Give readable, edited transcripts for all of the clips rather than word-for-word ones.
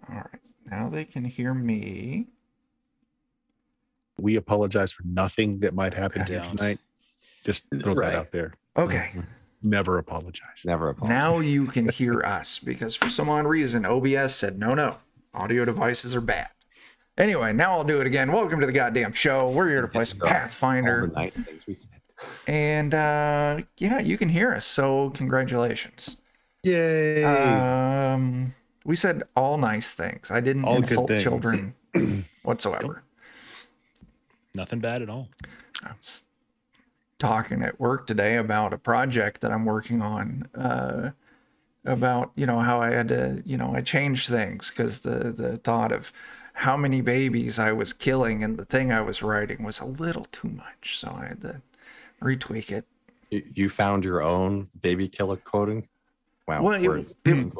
All right. Now they can hear me. We apologize for nothing that might happen Okay. here tonight. Just throw that out there. Okay. Never apologize. Never apologize. Now you can hear us because for some odd reason, OBS said, no, audio devices are bad. Anyway, now I'll do it again. Welcome to the goddamn show. We're here to play some Pathfinder. All the nice things we said. And yeah, you can hear us. So congratulations. Yay. We said all nice things. I didn't all insult children whatsoever. Nothing bad at all. I was talking at work today about a project that I'm working on, about, how I had to, I changed things because the thought of how many babies I was killing and the thing I was writing was a little too much. So I had to retweak it. You found your own baby killer quoting? Wow. Well, words. I mean,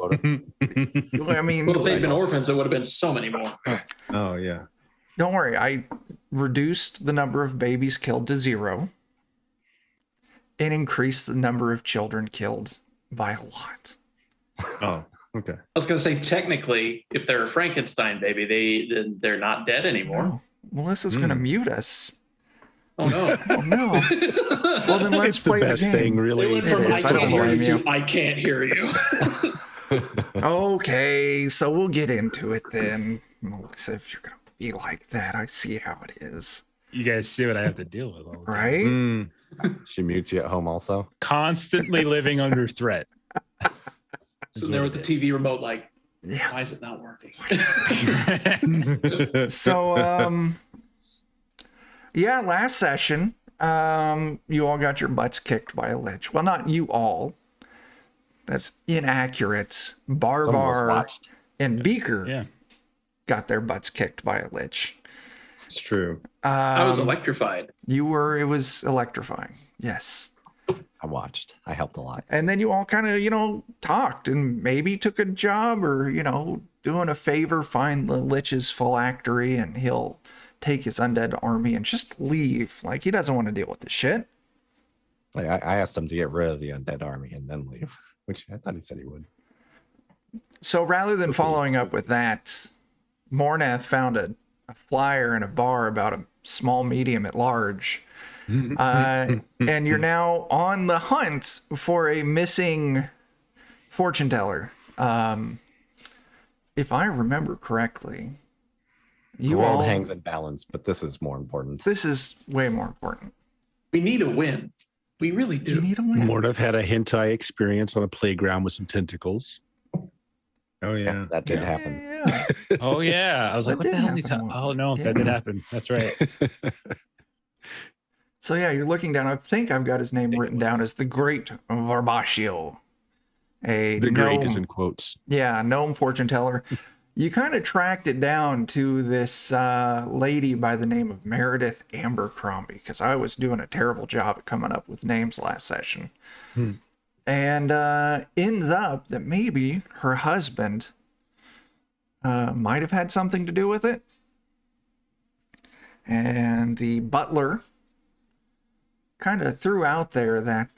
Well, if they'd been orphans, there would have been so many more. Oh, yeah. Don't worry. I reduced the number of babies killed to 0 and increased the number of children killed by a lot. Oh, okay. I was going to say, technically, if they're a Frankenstein baby, they're not dead anymore. Oh, Melissa's going to mute us. Oh, no. Oh, no. Well, then let's It's the play best the game. thing, really. It went from It I is. I can't don't hear blame you you. to I can't hear you. Okay, so we'll get into it then. Melissa, if you're going to be like that, I see how it is. You guys see what I have to deal with all the time. Right? Mm. She mutes you at home also. Constantly living under threat. So there with the TV remote, like, Yeah. why is it not working? So, yeah, last session, you all got your butts kicked by a lich. Well, not you all. That's inaccurate. Some of us Barbar watched. and Beaker Yeah. got their butts kicked by a lich. It's true. I was electrified. It was electrifying. Yes. I watched. I helped a lot. And then you all kind of, talked and maybe took a job or, doing a favor, find the lich's phylactery and he'll take his undead army and just leave. Like, he doesn't want to deal with this shit. Like, I asked him to get rid of the undead army and then leave, which I thought he said he would. So rather than Let's see. following up with that, Mornath found a flyer in a bar about a small, medium at large. And you're now on the hunt for a missing fortune teller. If I remember correctly, The world hangs in balance, but this is more important. This is way more important. We need a win. We really do. You need a win. Mordath had a hentai experience on a playground with some tentacles. Oh, yeah. That did happen. Yeah. Oh, yeah. I was like, That what the did hell is he happen talking? once. Oh, no, Yeah. that did happen. That's right. So yeah, you're looking down. I think I've got his name written down as the Great Varbashio. The great is in quotes. Yeah, gnome fortune teller. You kind of tracked it down to this lady by the name of Meredith Abercrombie, because I was doing a terrible job at coming up with names last session. And ends up that maybe her husband might have had something to do with it. And the butler kind of threw out there that,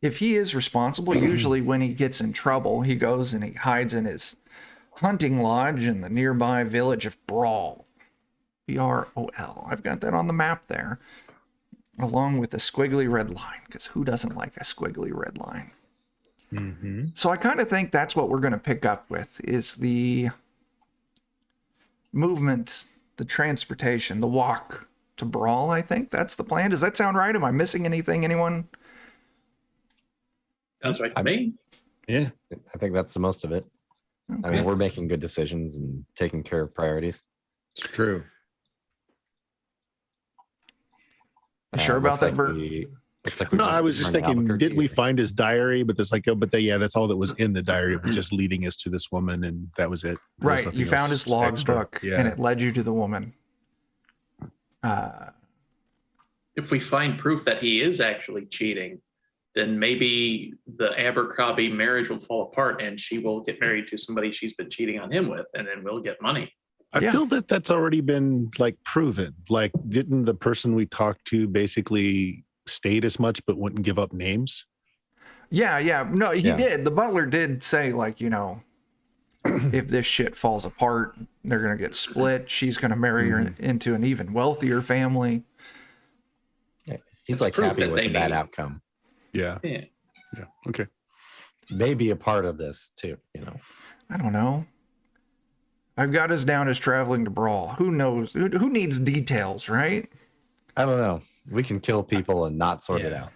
if he is responsible, usually when he gets in trouble, he goes and he hides in his hunting lodge in the nearby village of Brawl. B-R-O-L. I've got that on the map there, along with a squiggly red line, because who doesn't like a squiggly red line? So I kind of think that's what we're going to pick up with, is the movement, the transportation, the walk to Brawl, I think. That's the plan. Does that sound right? Am I missing anything, anyone? Sounds right to me. Yeah. I think that's the most of it. I mean, we're making good decisions and taking care of priorities. It's true. You sure about that, Bert? No, I was just thinking, did we find his diary? But there's that's all that was in the diary. It was just leading us to this woman, and that was it. There was Right. nothing You found else his log extra. book, Yeah. and it led you to the woman. If we find proof that he is actually cheating, then maybe the Abercrombie marriage will fall apart and she will get married to somebody she's been cheating on him with, and then we'll get money. I feel that that's already been proven. Like, didn't the person we talked to basically state as much but wouldn't give up names? Yeah. No, he did. The butler did say, if this shit falls apart, they're going to get split. She's going to marry her into an even wealthier family. He's That's like proof happy that with they the bad need. outcome. Yeah. Yeah. Yeah. Okay. Maybe a part of this too, I don't know. I've got us down as traveling to Brawl. Who knows? Who needs details, right? I don't know. We can kill people and not sort it Yeah. out.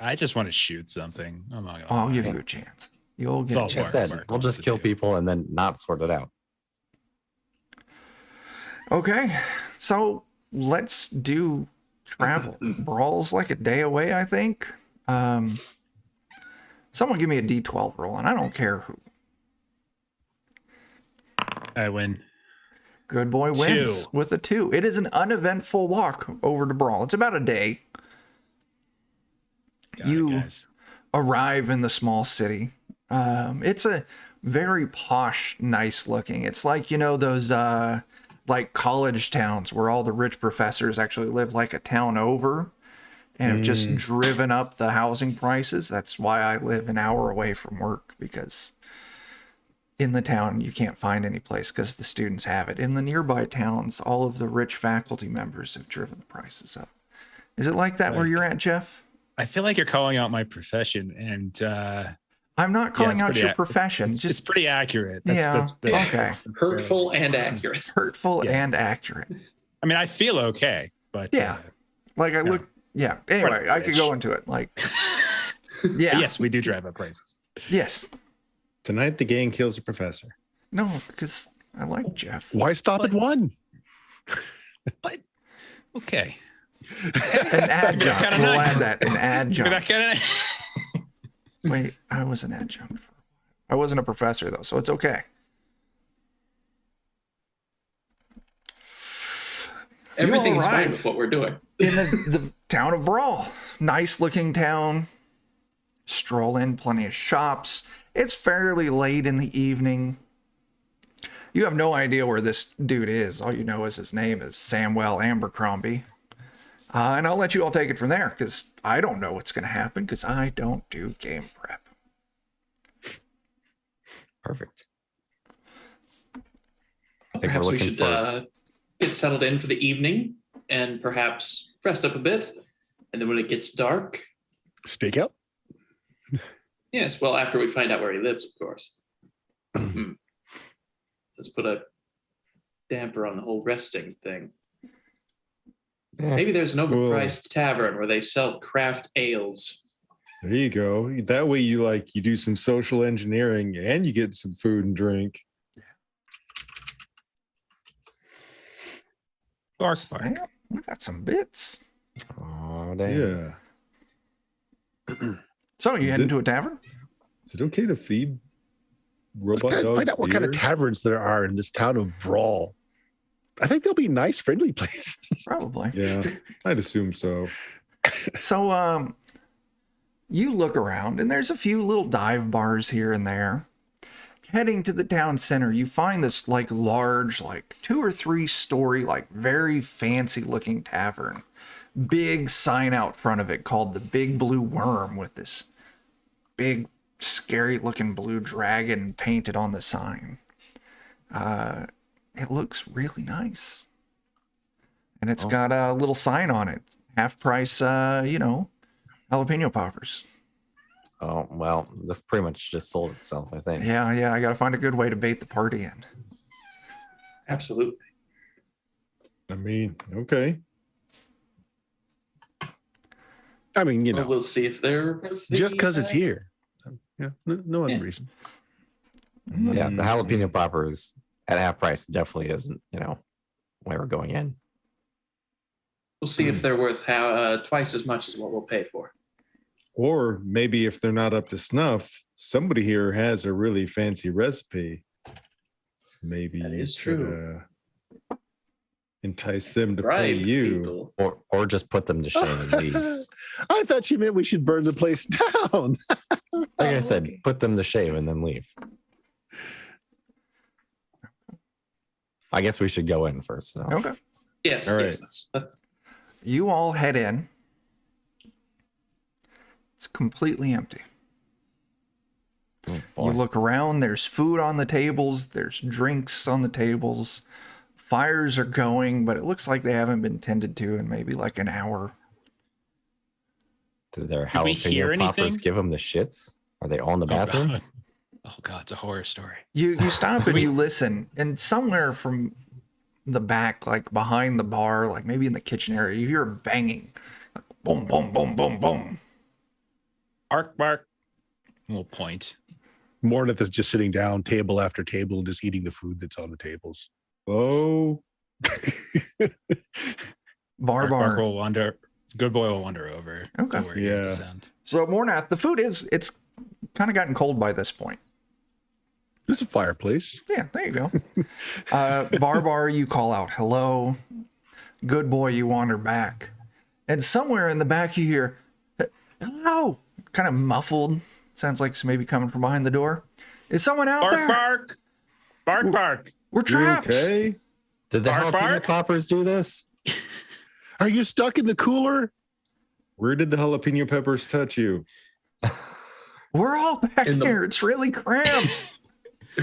I just want to shoot something. I'm not gonna I'll lie. give you a chance. You'll It's get a all Like I chance. Mark. said, we'll just wants to kill do. people and then not sort it out. Okay, so let's do travel. Brawl's like a day away, I think. Someone give me a D12 roll, and I don't care who. I win. Good boy wins 2. with a 2. It is an uneventful walk over to Brawl. It's about a day. Got You- it, guys. Arrive in the small city. It's a very posh, nice looking. It's like, those like college towns where all the rich professors actually live like a town over and have just driven up the housing prices. That's why I live an hour away from work, because in the town you can't find any place because the students have it. In the nearby towns, all of the rich faculty members have driven the prices up. Is it like that where Like- you're at, Jeff? I feel like you're calling out my profession, and I'm not calling it's out pretty your ac- profession. it's just pretty accurate. Yeah, okay. that's Hurtful fairly- and accurate. hurtful Yeah. and accurate. I mean, I feel okay, but Yeah. Like I look, yeah. Anyway, I could go into it. Like, yeah, yes, we do drive up prices. yes. Tonight the gang kills a professor. No, because I like Jeff. Why stop at one? But okay, An adjunct. kinda We'll nice. add that. An adjunct. that kind of. Wait, I was an adjunct. I wasn't a professor though, so it's okay. Everything's fine arrive. with what we're doing. In the town of Brawl. Nice looking town. Stroll in, plenty of shops. It's fairly late in the evening. You have no idea where this dude is. All you know is his name is Samuel Abercrombie. And I'll let you all take it from there, because I don't know what's going to happen, because I don't do game prep. Perfect. I think Perhaps we're we looking should for. get settled in for the evening and perhaps rest up a bit. And then when it gets dark, Stakeout? yes, well, after we find out where he lives, of course. Let's put a damper on the whole resting thing. Eh, Maybe there's an Whoa. overpriced tavern where they sell craft ales. There you go. That way you do some social engineering and you get some food and drink. Bark, Yeah, we got some bits. Oh, damn. Yeah. So you Is head it- into a tavern? Is it okay to feed robot Let's dogs find out what kind of beer? taverns there are in this town of Brawl. I think they'll be nice, friendly places. Probably. Yeah, I'd assume so. So, you look around, and there's a few little dive bars here and there. Heading to the town center, you find this large, 2 or 3 story, very fancy looking tavern. Big sign out front of it called the Big Blue Worm, with this big, scary looking blue dragon painted on the sign. It looks really nice. And it's got a little sign on it. Half price, jalapeno poppers. Oh, well, this pretty much just sold itself, I think. Yeah, I gotta find a good way to bait the party in. Absolutely. I mean, okay. I mean, Well, we'll see if they're worth the, just because it's here. Yeah, no other Yeah. reason. Yeah, the jalapeno poppers at half price definitely isn't, why we're going in. We'll see if they're worth twice as much as what we'll pay for. Or maybe if they're not up to snuff, somebody here has a really fancy recipe. Maybe That is you true. could, entice them to pay Bribe you. people. Or just put them to shame and leave. I thought you meant we should burn the place down. Like I said, put them to shame and then leave. I guess we should go in first. So. Okay. Yes, All yes. right. That's You all head in. It's completely empty. boy. You look around, there's food on the tables, there's drinks on the tables, fires are going, but it looks like they haven't been tended to in maybe like an hour. Did their Did we hear jalapeno poppers anything? give them the shits? Are they all in the Oh, bathroom? God. Oh God, it's a horror story. You stop and you listen, and somewhere from the back, like behind the bar, like maybe in the kitchen area, you hear a banging. Like boom, boom, boom, boom, boom. Bark, bark. Little point. Mornith is just sitting down, table after table, just eating the food that's on the tables. Oh, Bark, bark Barbar. will wander. Good boy will wander over. Okay. To where you hear the Yeah. sound. So Mornath, the food it's kind of gotten cold by this point. There's a fireplace. Yeah, there you go. Barbar, you call out hello. Good boy, you wander back. And somewhere in the back you hear, hello, kind of muffled. Sounds like it's maybe coming from behind the door. Is someone out Bark, there? bark. Bark, bark. We're you trapped. okay? Did the Bark, jalapeno bark? poppers do this? Are you stuck in the cooler? Where did the jalapeno peppers touch you? We're all back In the- here. It's really cramped.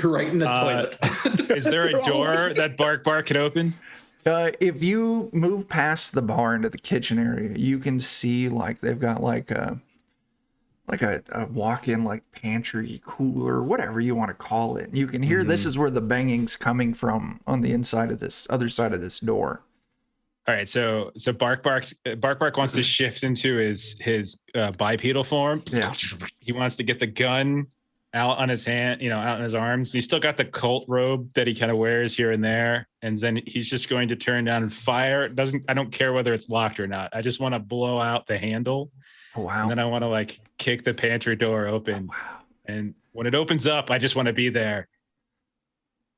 Right in the Uh, toilet. Is there a door that Bark Bark could open? If you move past the bar into the kitchen area, you can see like they've got like a walk-in like pantry, cooler, whatever you want to call it. You can hear this is where the banging's coming from on the inside of this other side of this door. All right, so Bark Bark wants to shift into his bipedal form. Yeah. He wants to get the gun out on his hand, out in his arms. He's still got the cult robe that he kind of wears here and there, and then he's just going to turn down and fire. I don't care whether it's locked or not. I just want to blow out the handle, Oh wow. and then I want to like kick the pantry door open. Wow. And when it opens up, I just want to be there.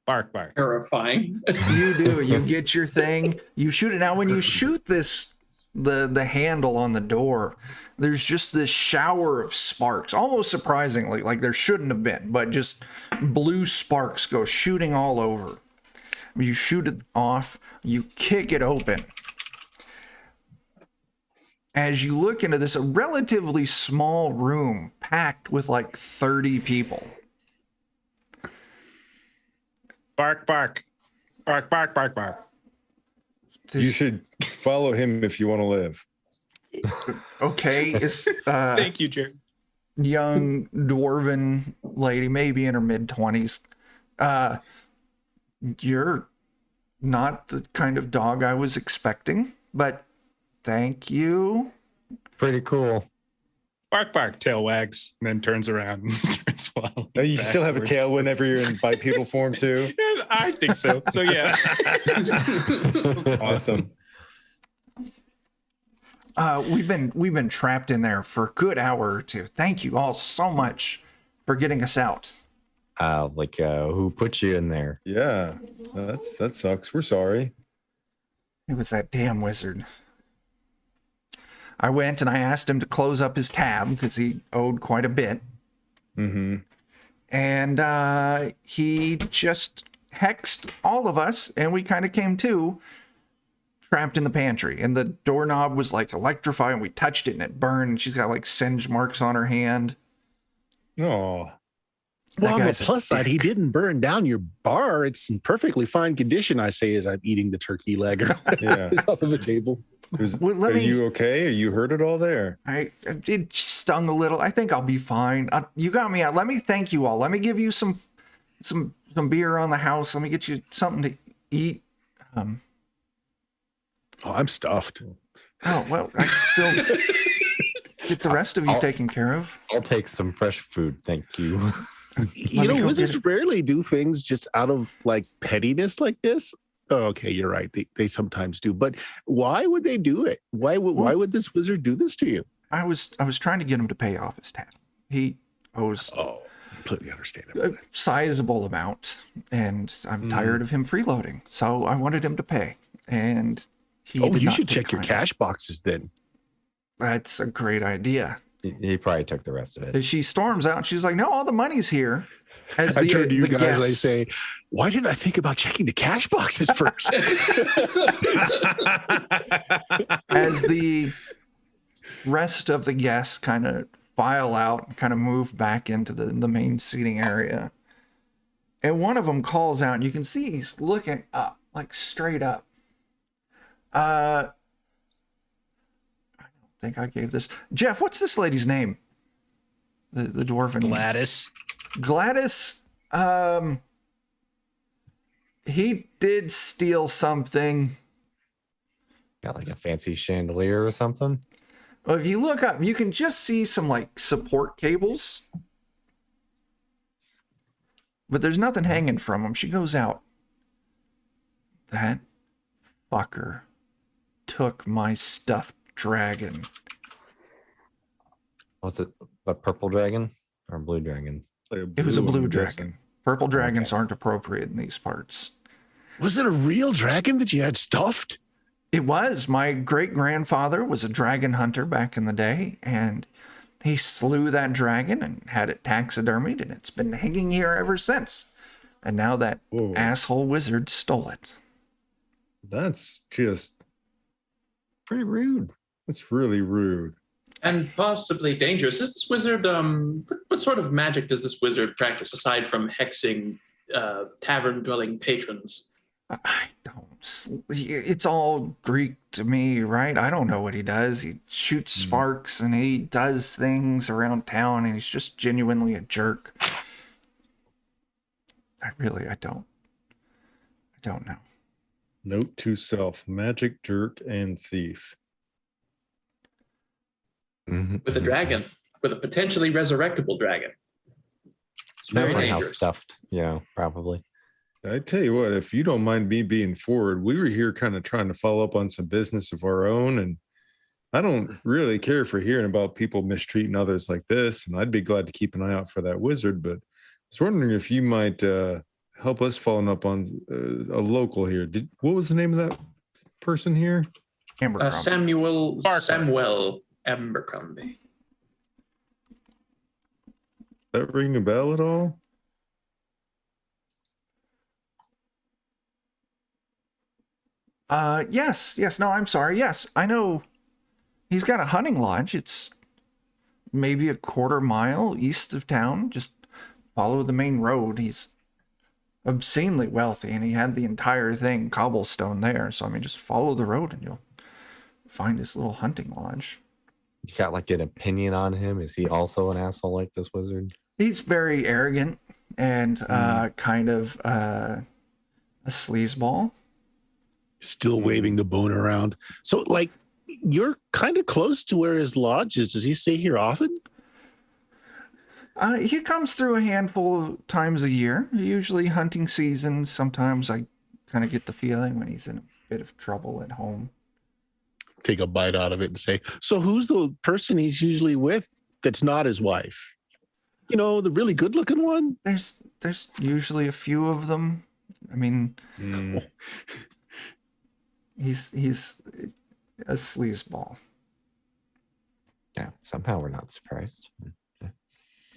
Bark Bark. Terrifying. You do. You get your thing. You shoot it. Now, when you shoot this, the handle on the door, there's just this shower of sparks. Almost surprisingly, like there shouldn't have been, but just blue sparks go shooting all over. You shoot it off. You kick it open. As you look into this, a relatively small room packed with like 30 people. Bark Bark. Bark Bark Bark Bark. You should follow him if you want to live. Okay, it's Thank you, Jared. young dwarven lady, maybe in her mid-20s. You're not the kind of dog I was expecting, but thank you. Pretty cool. Bark Bark. Tail wags and then turns around and starts following. Oh, you back still have a towards- tail whenever you're in bipedal form too. Yeah, I think so. So yeah. Awesome. We've been trapped in there for a good hour or two. Thank you all so much for getting us out. Who put you in there? Yeah, that sucks. We're sorry. It was that damn wizard. I went and I asked him to close up his tab because he owed quite a bit. Mm-hmm. And he just hexed all of us, and we kind of came to trapped in the pantry. And the doorknob was like electrified, and we touched it and it burned. And she's got like singe marks on her hand. Oh, Well, on the guy's a plus side, he dick. didn't burn down your bar. It's in perfectly fine condition, I say, as I'm eating the turkey leg or yeah. it's off of the table. Well, let Are me- you okay? Are you hurt at all there? It stung a little. I think I'll be fine. You got me out. Let me thank you all. Let me give you some beer on the house. Let me get you something to eat. Oh, I'm stuffed. Oh, well, I can still get the rest of you I'll- taken care of. I'll take some fresh food, thank you. You me know, go wizards get rarely do things just out of like pettiness like this. Oh, okay, you're right. They sometimes do, but why would they do it? Why would this wizard do this to you? I was trying to get him to pay off his tab. He owes Oh, completely understandable. a sizable amount, and I'm tired of him freeloading. So I wanted him to pay, and he. Oh, did you not should take check your kindly. cash boxes then. That's a great idea. He probably took the rest of it. As she storms out, she's like, "No, all the money's here." As I turn to you the guys and I guests- say, why didn't I think about checking the cash boxes first? as the rest of the guests kind of file out and kind of move back into the main seating area. And one of them calls out, and you can see he's looking up, like straight up. I don't think I gave this. Jeff, what's this lady's name? The dwarven Gladys. He did steal something. Got like a fancy chandelier or something. Well, if you look up, you can just see some like support cables, but there's nothing hanging from them. She goes out. That fucker took my stuffed dragon. Was it a purple dragon or a blue dragon? It was a blue dragon. Purple dragons aren't appropriate in these parts. Was it a real dragon that you had stuffed? It was. My great-grandfather was a dragon hunter back in the day, and he slew that dragon and had it taxidermied, and it's been hanging here ever since. And now that asshole wizard stole it. That's just Pretty rude. that's really rude. And possibly dangerous. Is this wizard, what sort of magic does this wizard practice aside from hexing tavern-dwelling patrons? I don't. It's all Greek to me, right? I don't know what he does. He shoots sparks and he does things around town, and he's just genuinely a jerk. I don't know. Note to self: magic, jerk, and thief. With a dragon, with a potentially resurrectable dragon. It's very Depends on how dangerous. stuffed, probably. I tell you what, if you don't mind me being forward, we were here kind of trying to follow up on some business of our own, and I don't really care for hearing about people mistreating others like this, and I'd be glad to keep an eye out for that wizard, but I was wondering if you might help us following up on a local here. What was the name of that person here? Abercrombie. Samuel Abercrombie. That ring a bell at all? Yes. No, I'm sorry. Yes, I know. He's got a hunting lodge. It's maybe a quarter mile east of town. Just follow the main road. He's obscenely wealthy, and he had the entire thing cobblestone there. So, I mean, just follow the road and you'll find his little hunting lodge. You got like an opinion on him? Is he also an asshole like this wizard? He's very arrogant and kind of a sleazeball. Still waving the bone around. So, like, you're kind of close to where his lodge is. Does he stay here often? He comes through a handful of times a year, usually hunting season. Sometimes I kind of get the feeling when he's in a bit of trouble at home. Take a bite out of it and say, so who's the person he's usually with that's not his wife? You know, the really good looking one? There's usually a few of them. I mean, he's a sleazeball. Yeah, somehow we're not surprised.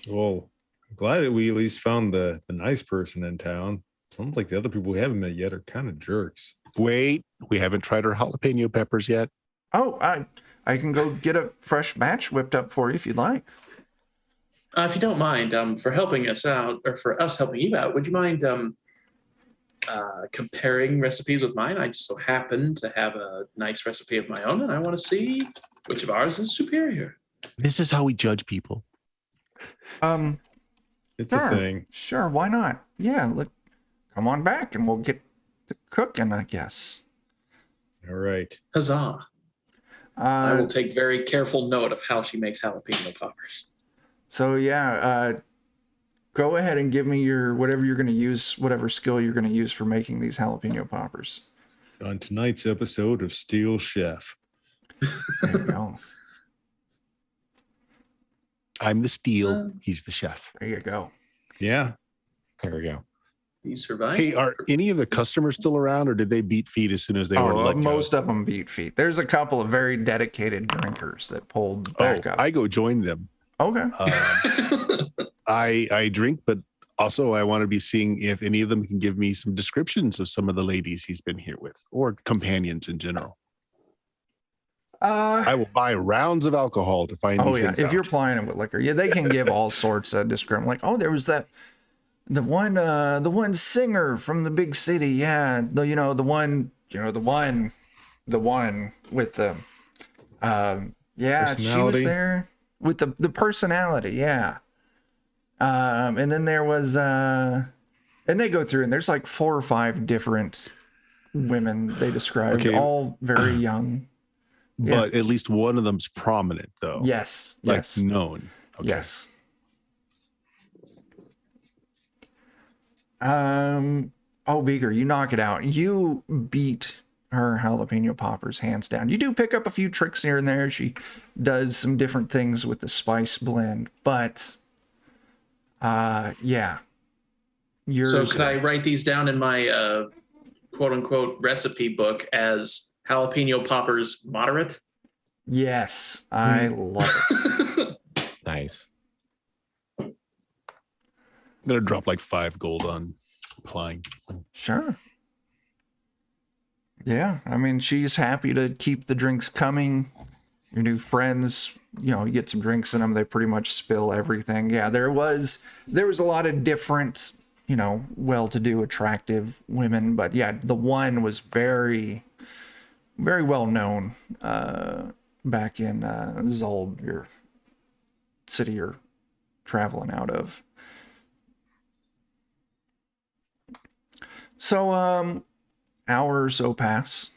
Well, I'm glad that we at least found the nice person in town. Sounds like the other people we haven't met yet are kind of jerks. Wait, we haven't tried our jalapeno peppers yet. Oh, I can go get a fresh batch whipped up for you if you'd like. If you don't mind, for helping us out, or for us helping you out, would you mind comparing recipes with mine? I just so happen to have a nice recipe of my own, and I want to see which of ours is superior. This is how we judge people. It's a thing. Sure, why not? Yeah, look, come on back and we'll get to cooking, I guess. All right. Huzzah. I will take very careful note of how she makes jalapeno poppers. So yeah, go ahead and give me your whatever you're going to use, whatever skill you're going to use for making these jalapeno poppers. On tonight's episode of Steel Chef. There you go. I'm the steel. He's the chef. There you go. Yeah. There we go. You survived? Hey, are any of the customers still around, or did they beat feet as soon as they were let go? Most of them beat feet. There's a couple of very dedicated drinkers that pulled back up. I go join them. Okay. I drink, but also I want to be seeing if any of them can give me some descriptions of some of the ladies he's been here with, or companions in general. I will buy rounds of alcohol to find Oh these yeah, things if out. you're plying it with liquor, yeah, they can give all sorts of description. Like, oh, there was the one singer from the big city, yeah, the one with the, yeah, she was Personality. there with the personality, yeah. And then there was, and they go through, and there's like 4 or 5 different women they described, Okay. all very young. But at least one of them's prominent, though. Yes, Like yes, known. Okay. yes. Beaker, you knock it out. You beat her jalapeno poppers hands down. You do pick up a few tricks here and there. She does some different things with the spice blend, but yeah. So could I write these down in my quote unquote recipe book as jalapeno poppers moderate? Yes, I love it. Nice. I'm gonna drop like 5 gold on applying. Sure. Yeah, I mean, she's happy to keep the drinks coming. Your new friends, you get some drinks in them, they pretty much spill everything. Yeah, there was a lot of different, well-to-do, attractive women, but yeah, the one was very, very well known back in Zolb, your city you're traveling out of. So, hours so pass.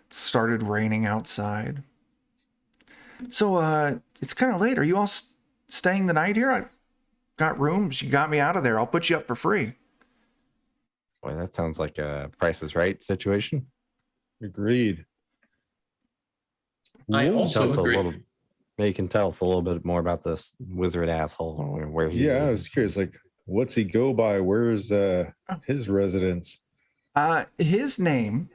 It started raining outside. So, it's kind of late. Are you all staying the night here? I got rooms. You got me out of there. I'll put you up for free. Boy, that sounds like a Price is Right situation. Agreed. I Wolves- also Tell us a agree. little. Maybe you can tell us a little bit more about this wizard asshole and where he. Yeah, I lives. was curious. Like, what's he go by? Where's his residence? His name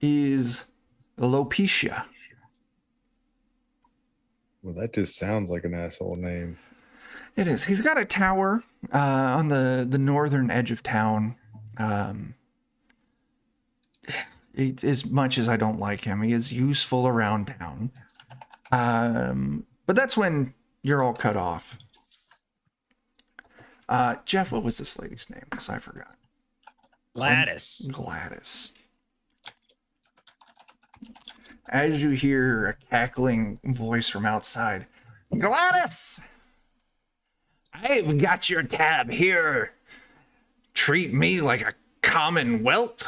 is Lopecia. Well, that just sounds like an asshole name. It is. He's got a tower on the northern edge of town. As much as I don't like him, he is useful around town. But that's when you're all cut off. Jeff, what was this lady's name? Because I forgot. Gladys. As you hear a cackling voice from outside, Gladys! I've got your tab here. Treat me like a common whelp.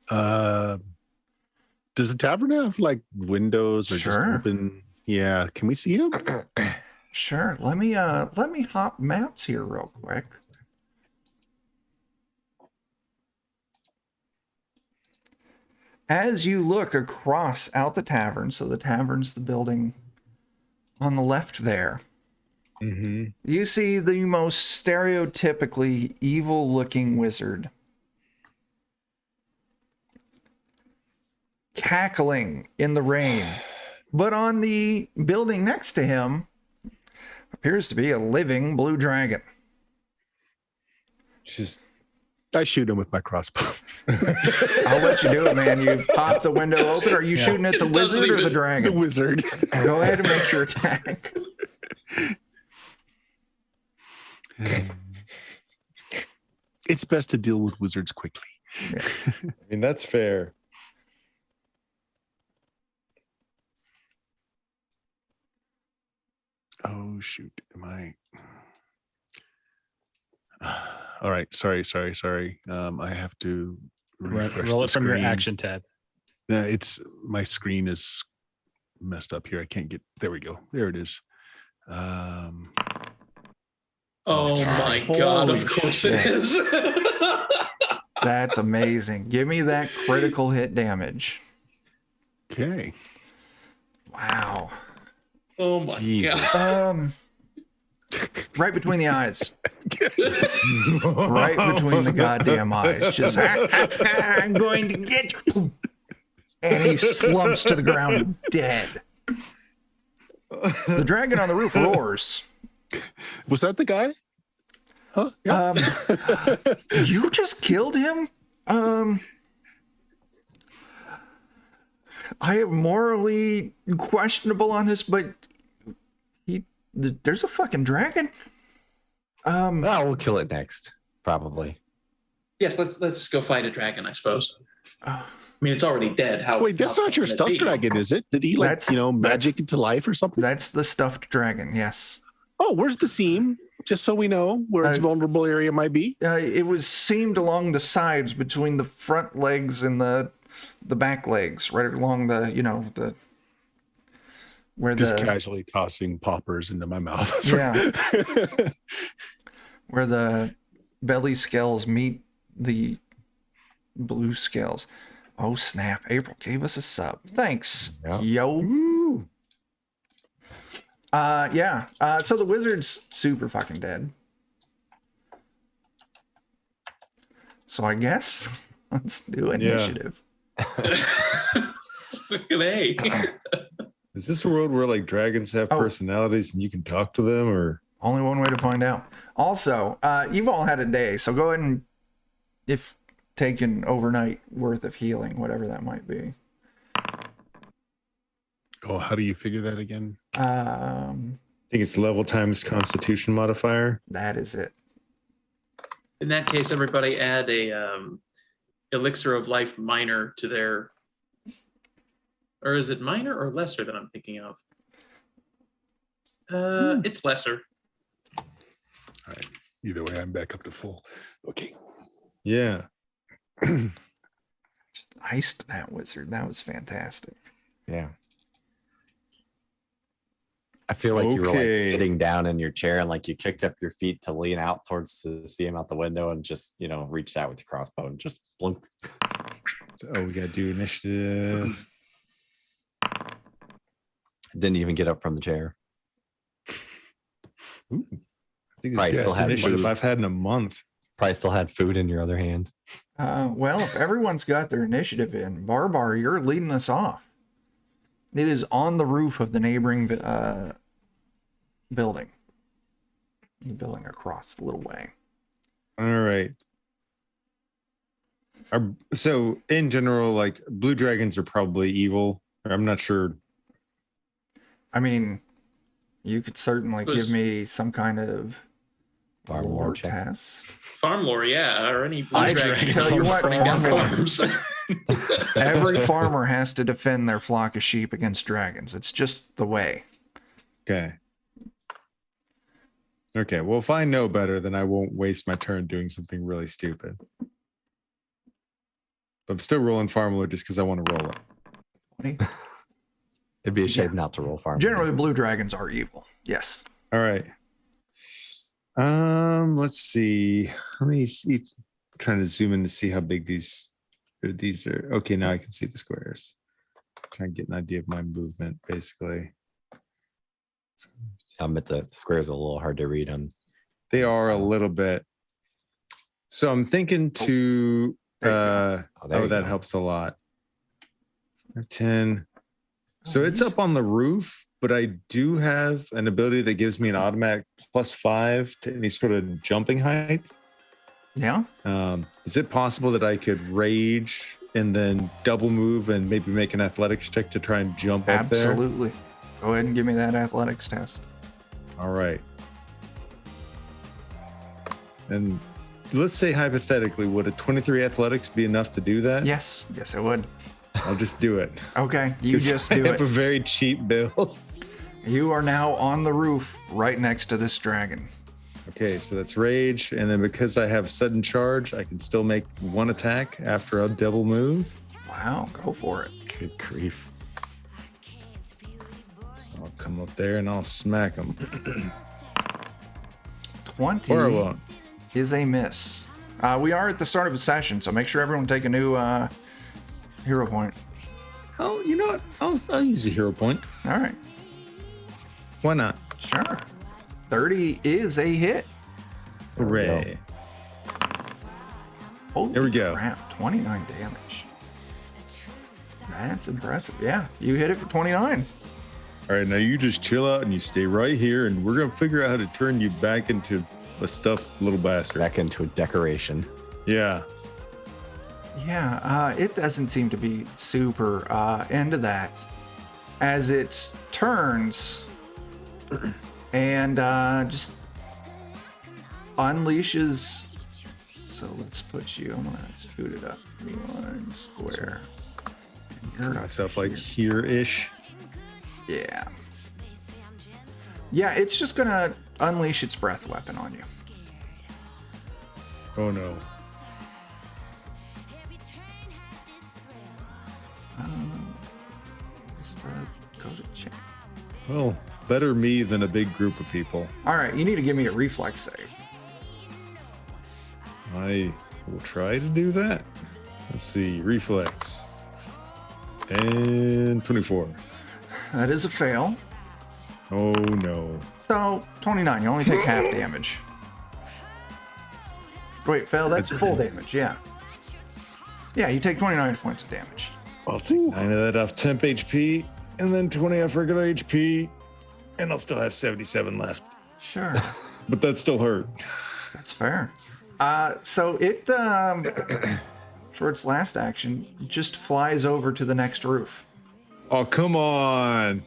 Does the tavern have like windows or just Sure. open? Yeah, can we see him? Sure. Let me hop maps here real quick. As you look across out the tavern, so the tavern's the building on the left there, Mm-hmm. you see the most stereotypically evil-looking wizard cackling in the rain. But on the building next to him appears to be a living blue dragon. Just I shoot him with my crossbow. I'll let you do it, man. You pop the window open. Are you shooting at the It doesn't wizard or the even- The dragon? wizard. Go ahead and make your attack. It's best to deal with wizards quickly. I mean, that's fair. Oh shoot! Am I? All right. Sorry. I have to refresh Roll the it from your screen. action tab. No, it's my screen is messed up here. I can't get. There we go. There it is. Oh my god, Holy of course shit. it is. That's amazing. Give me that critical hit damage. Okay. Wow. Oh my Jesus. god. Right between the eyes. Right between the goddamn eyes. Just, I'm going to get you. And he slumps to the ground dead. The dragon on the roof roars. Was that the guy? Huh? Yeah. You just killed him? I am morally questionable on this, but there's a fucking dragon. Oh, we'll kill it next, probably. Yes, let's go fight a dragon, I suppose. I mean, it's already dead. Wait, that's not your stuffed dragon, is it? Did he magic into life or something? That's the stuffed dragon. Yes. Oh, where's the seam? Just so we know where its vulnerable area might be. It was seamed along the sides between the front legs and the back legs, right along the where just casually tossing poppers into my mouth. Yeah. Where the belly scales meet the blue scales. Oh snap! April gave us a sub. Thanks, yo. Woo. Yeah. So the wizard's super fucking dead. So I guess let's do initiative. Hey. Is this a world where like dragons have personalities and you can talk to them, or only one way to find out? Also, you've all had a day, so go ahead and take an overnight worth of healing, whatever that might be. Oh, how do you figure that again? I think it's level times Constitution modifier. That is it. In that case, everybody add a elixir of life minor to their, or is it minor or lesser that I'm thinking of? It's lesser. All right. Either way, I'm back up to full. Okay. Yeah. Just iced that wizard. That was fantastic. Yeah. I feel like you were like sitting down in your chair and like you kicked up your feet to lean out towards to see him out the window and just, reached out with your crossbow and just blunk. So, we got to do initiative. Didn't even get up from the chair. Ooh. I think Probably this still is had initiative food. I've had in a month. Probably still had food in your other hand. Well, if everyone's got their initiative in, Barbar, you're leading us off. It is on the roof of the neighboring building. The building across the little way. All right. So in general, like blue dragons are probably evil. I'm not sure. I mean, you could certainly give me some kind of Farm lore lore check. test. Farm lore, yeah, or any blue I dragons tell you what, running down farm lore. farms. Every farmer has to defend their flock of sheep against dragons. It's just the way. Okay. Okay. Well, if I know better, then I won't waste my turn doing something really stupid. But I'm still rolling farm lore just because I want to roll it. It'd be a shame not to roll farm. Generally, blue dragons are evil. Yes. All right. Let's see. Let me see. Trying to zoom in to see how big these are. Okay, now I can see the squares. Trying to get an idea of my movement, basically. I'll admit the squares are a little hard to read on. They are a little bit. So I'm thinking to that helps a lot. 10. So it's up on the roof, but I do have an ability that gives me an automatic +5 to any sort of jumping height. Yeah. Is it possible that I could rage and then double move and maybe make an athletics check to try and jump up there? Absolutely. Go ahead and give me that athletics test. All right. And let's say hypothetically, would a 23 athletics be enough to do that? Yes. Yes, it would. I'll just do it. Okay. You just I do have it. a very cheap build. You are now on the roof right next to this dragon. Okay, so that's rage, and then because I have sudden charge, I can still make one attack after a double move. Wow. Go for it. Good grief. So I'll come up there and I'll smack him. 20 Or I won't. is a miss. We are at the start of a session, so make sure everyone take a new hero point. Oh, you know what? I'll use a hero point. All right. Why not? Sure. 30 is a hit. Hooray. Holy There we go. crap, 29 damage. That's impressive. Yeah, you hit it for 29. All right, now you just chill out and you stay right here, and we're gonna figure out how to turn you back into a stuffed little bastard. Back into a decoration. Yeah. Yeah, it doesn't seem to be super into that as it turns and just unleashes. So let's put you, I'm gonna scoot it up 1 square. Turn myself like here-ish. Yeah. Yeah, it's just gonna unleash its breath weapon on you. Oh no. Just go to check. Well, better me than a big group of people. All right, you need to give me a reflex save. I will try to do that. Let's see, reflex. And 24. That is a fail. Oh no. So 29, you only take half damage. Wait, fail, that's full damage, yeah. Yeah, you take 29 points of damage. I'll take 9 of that off temp HP, and then 20 off regular HP, and I'll still have 77 left. Sure. But that still hurt. That's fair. So it, for its last action, just flies over to the next roof. Oh, come on.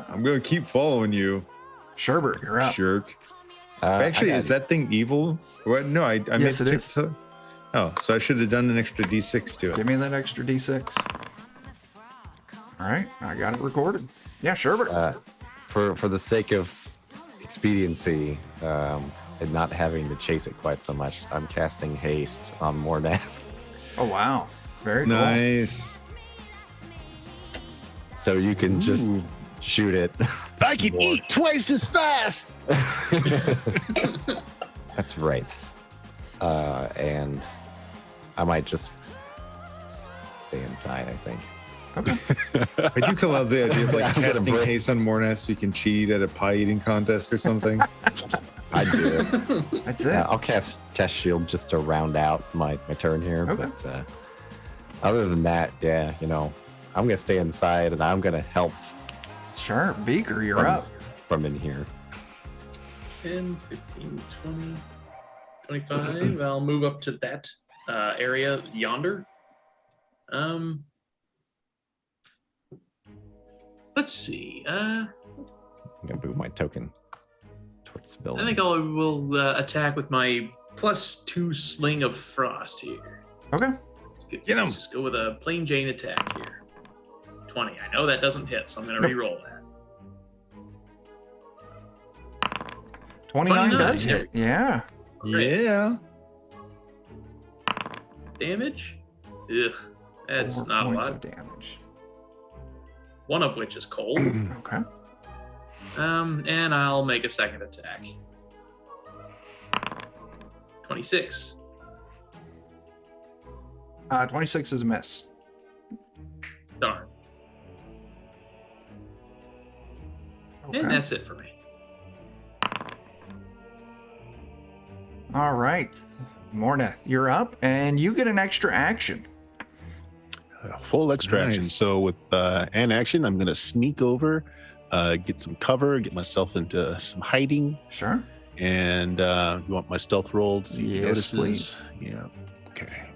I'm going to keep following you, Sherbert, you're up. jerk. Actually, is that thing evil? What? No, I Yes, meant it to- is. Oh, so I should have done an extra D6 to it. Give me that extra D6. All right, I got it recorded. Yeah, Sherbert. For the sake of expediency and not having to chase it quite so much, I'm casting haste on Mornath. Oh, wow. Very cool. Nice. So you can just Ooh. shoot it. I can eat twice as fast. That's right. And I might just stay inside, I think. Okay. I do love the idea of like I'm gonna casting break- haste on Mornath so you can cheat at a pie eating contest or something. I'd do it. That's it. I'll cast shield just to round out my turn here. Okay. But other than that, yeah, I'm gonna stay inside and I'm gonna help Sure. Beaker, you're from, up. from in here. 10, 15, 20, 25. I'll move up to that area yonder. Let's see. I'm gonna move my token towards the I building. think I will attack with my +2 sling of frost here. Okay. Get 'em. Let's just go with a plain Jane attack here. 20. I know that doesn't hit, so I'm going to Nope. re-roll that. 29 does there hit. Yeah. Yeah. Damage? Ugh, that's 4 not a points lot. of damage. One of which is cold. Okay. And I'll make a second attack. 26. 26 is a miss. Darn. Okay. And that's it for me. All right. Morneth, you're up, and you get an extra action. Full extra action. Nice. So with an action, I'm going to sneak over, get some cover, get myself into some hiding. Sure. And you want my stealth roll to see if he Yes, notices? please. Yeah. Okay.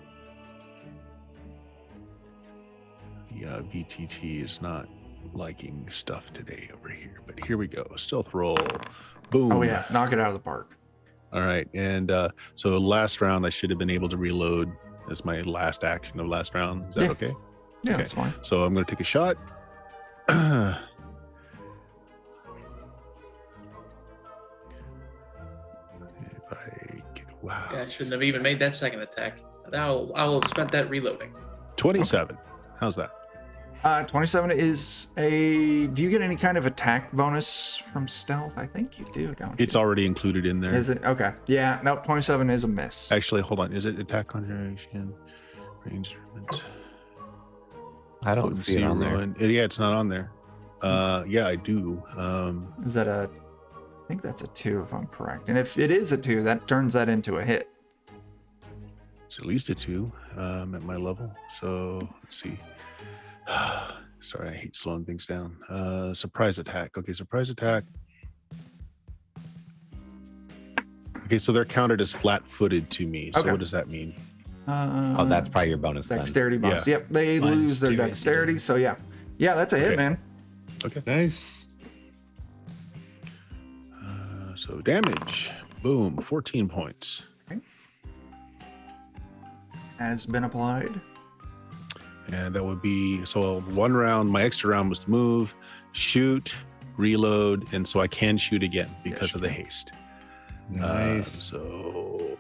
Yeah, VTT is not liking stuff today over here, but here we go. Stealth roll. Boom. Oh, yeah. Knock it out of the park. All right. And so last round, I should have been able to reload as my last action of last round. Is that Yeah. okay? Yeah, Okay. that's fine. So I'm going to take a shot. If I get, wow. I shouldn't have even made that second attack. I'll have spent that reloading. 27. How's that? 27 is a. Do you get any kind of attack bonus from stealth? I think you do, don't you? It's already included in there. Is it? Okay. Yeah. Nope. 27 is a miss. Actually, hold on. Is it attack concentration? Range instrument. I don't see it on there. Yeah, it's not on there. Yeah, I do. Is that a? I think that's a 2 if I'm correct. And if it is a 2, that turns that into a hit. It's at least a 2 at my level. So let's see. Sorry, I hate slowing things down. Surprise attack. Okay, surprise attack. Okay, so they're counted as flat-footed to me. So Okay. what does that mean? Oh, that's probably your bonus then. Dexterity bonus. Yeah. Yep, they Minus lose their 2 AC. dexterity. So yeah, that's a hit, Okay. man. Okay. Nice. So damage. Boom. 14 points. Has been applied. And that would be, so 1 round, my extra round was to move, shoot, reload, and so I can shoot again because of the haste. Nice. So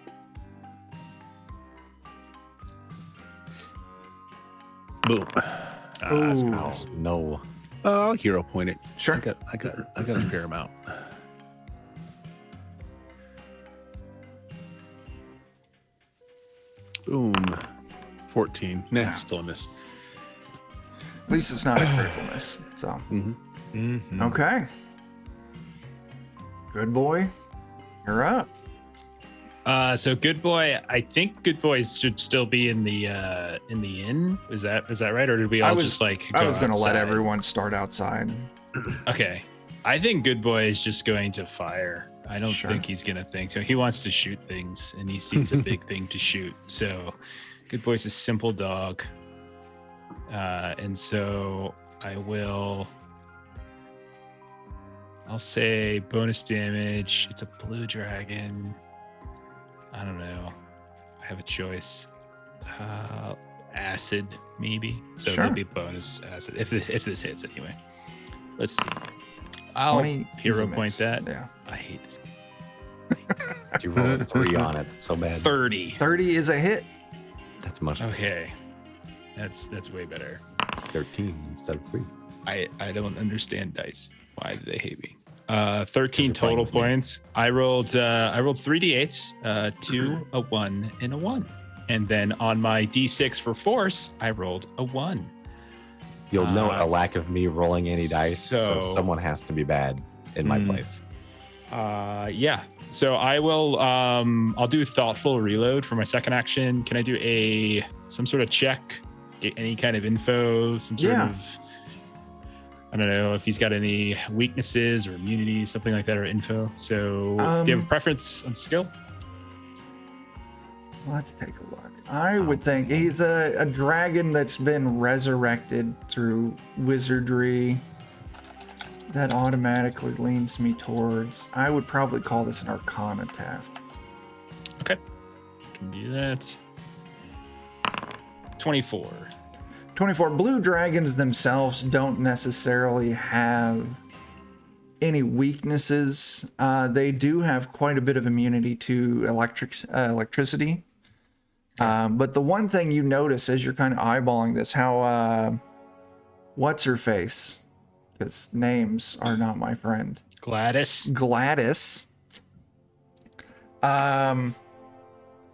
boom. That's Ooh. nice. Oh, no. I'll hero point it. Sure. I got a fair amount. Boom. 14. Nah, still a miss. At least it's not a critical miss. So Mhm. okay. Good boy. You're up. So good boy, I think good boys should still be in the inn. Is that right? Or did we all just like I go was gonna let outside? everyone start outside. Okay. I think good boy is just going to fire. I don't Sure. think he's gonna think so. He wants to shoot things and he sees a big thing to shoot. So good boy's a simple dog. And so I'll say bonus damage. It's a blue dragon. I don't know. I have a choice. Acid, maybe. So Sure. maybe bonus acid if this hits anyway. Let's see. I'll 20 is hero a point miss. that. Yeah. I hate this. You roll a 3 on it. That's so bad. 30. 30 is a hit. That's much. Okay. That's way better. 13 instead of 3. I don't understand dice. Why do they hate me? 13 you're playing total with me. points. I rolled 3d8s, 2, a 1, and a 1. And then on my d6 for force, I rolled a 1. You'll note a lack of me rolling any dice, so so- someone has to be bad in my Mm. place. Yeah. So I will I'll do thoughtful reload for my second action. Can I do some sort of check? Get any kind of info, some sort Yeah. of I don't know if he's got any weaknesses or immunities, something like that, or info. So do you have a preference on skill? Let's take a look. I would think he's a dragon that's been resurrected through wizardry. That automatically leans me towards. I would probably call this an Arcana test. Okay. Can do that. 24. 24. Blue dragons themselves don't necessarily have any weaknesses. They do have quite a bit of immunity to electricity. But the one thing you notice as you're kind of eyeballing this, how what's her face? Because names are not my friend. Gladys. Gladys.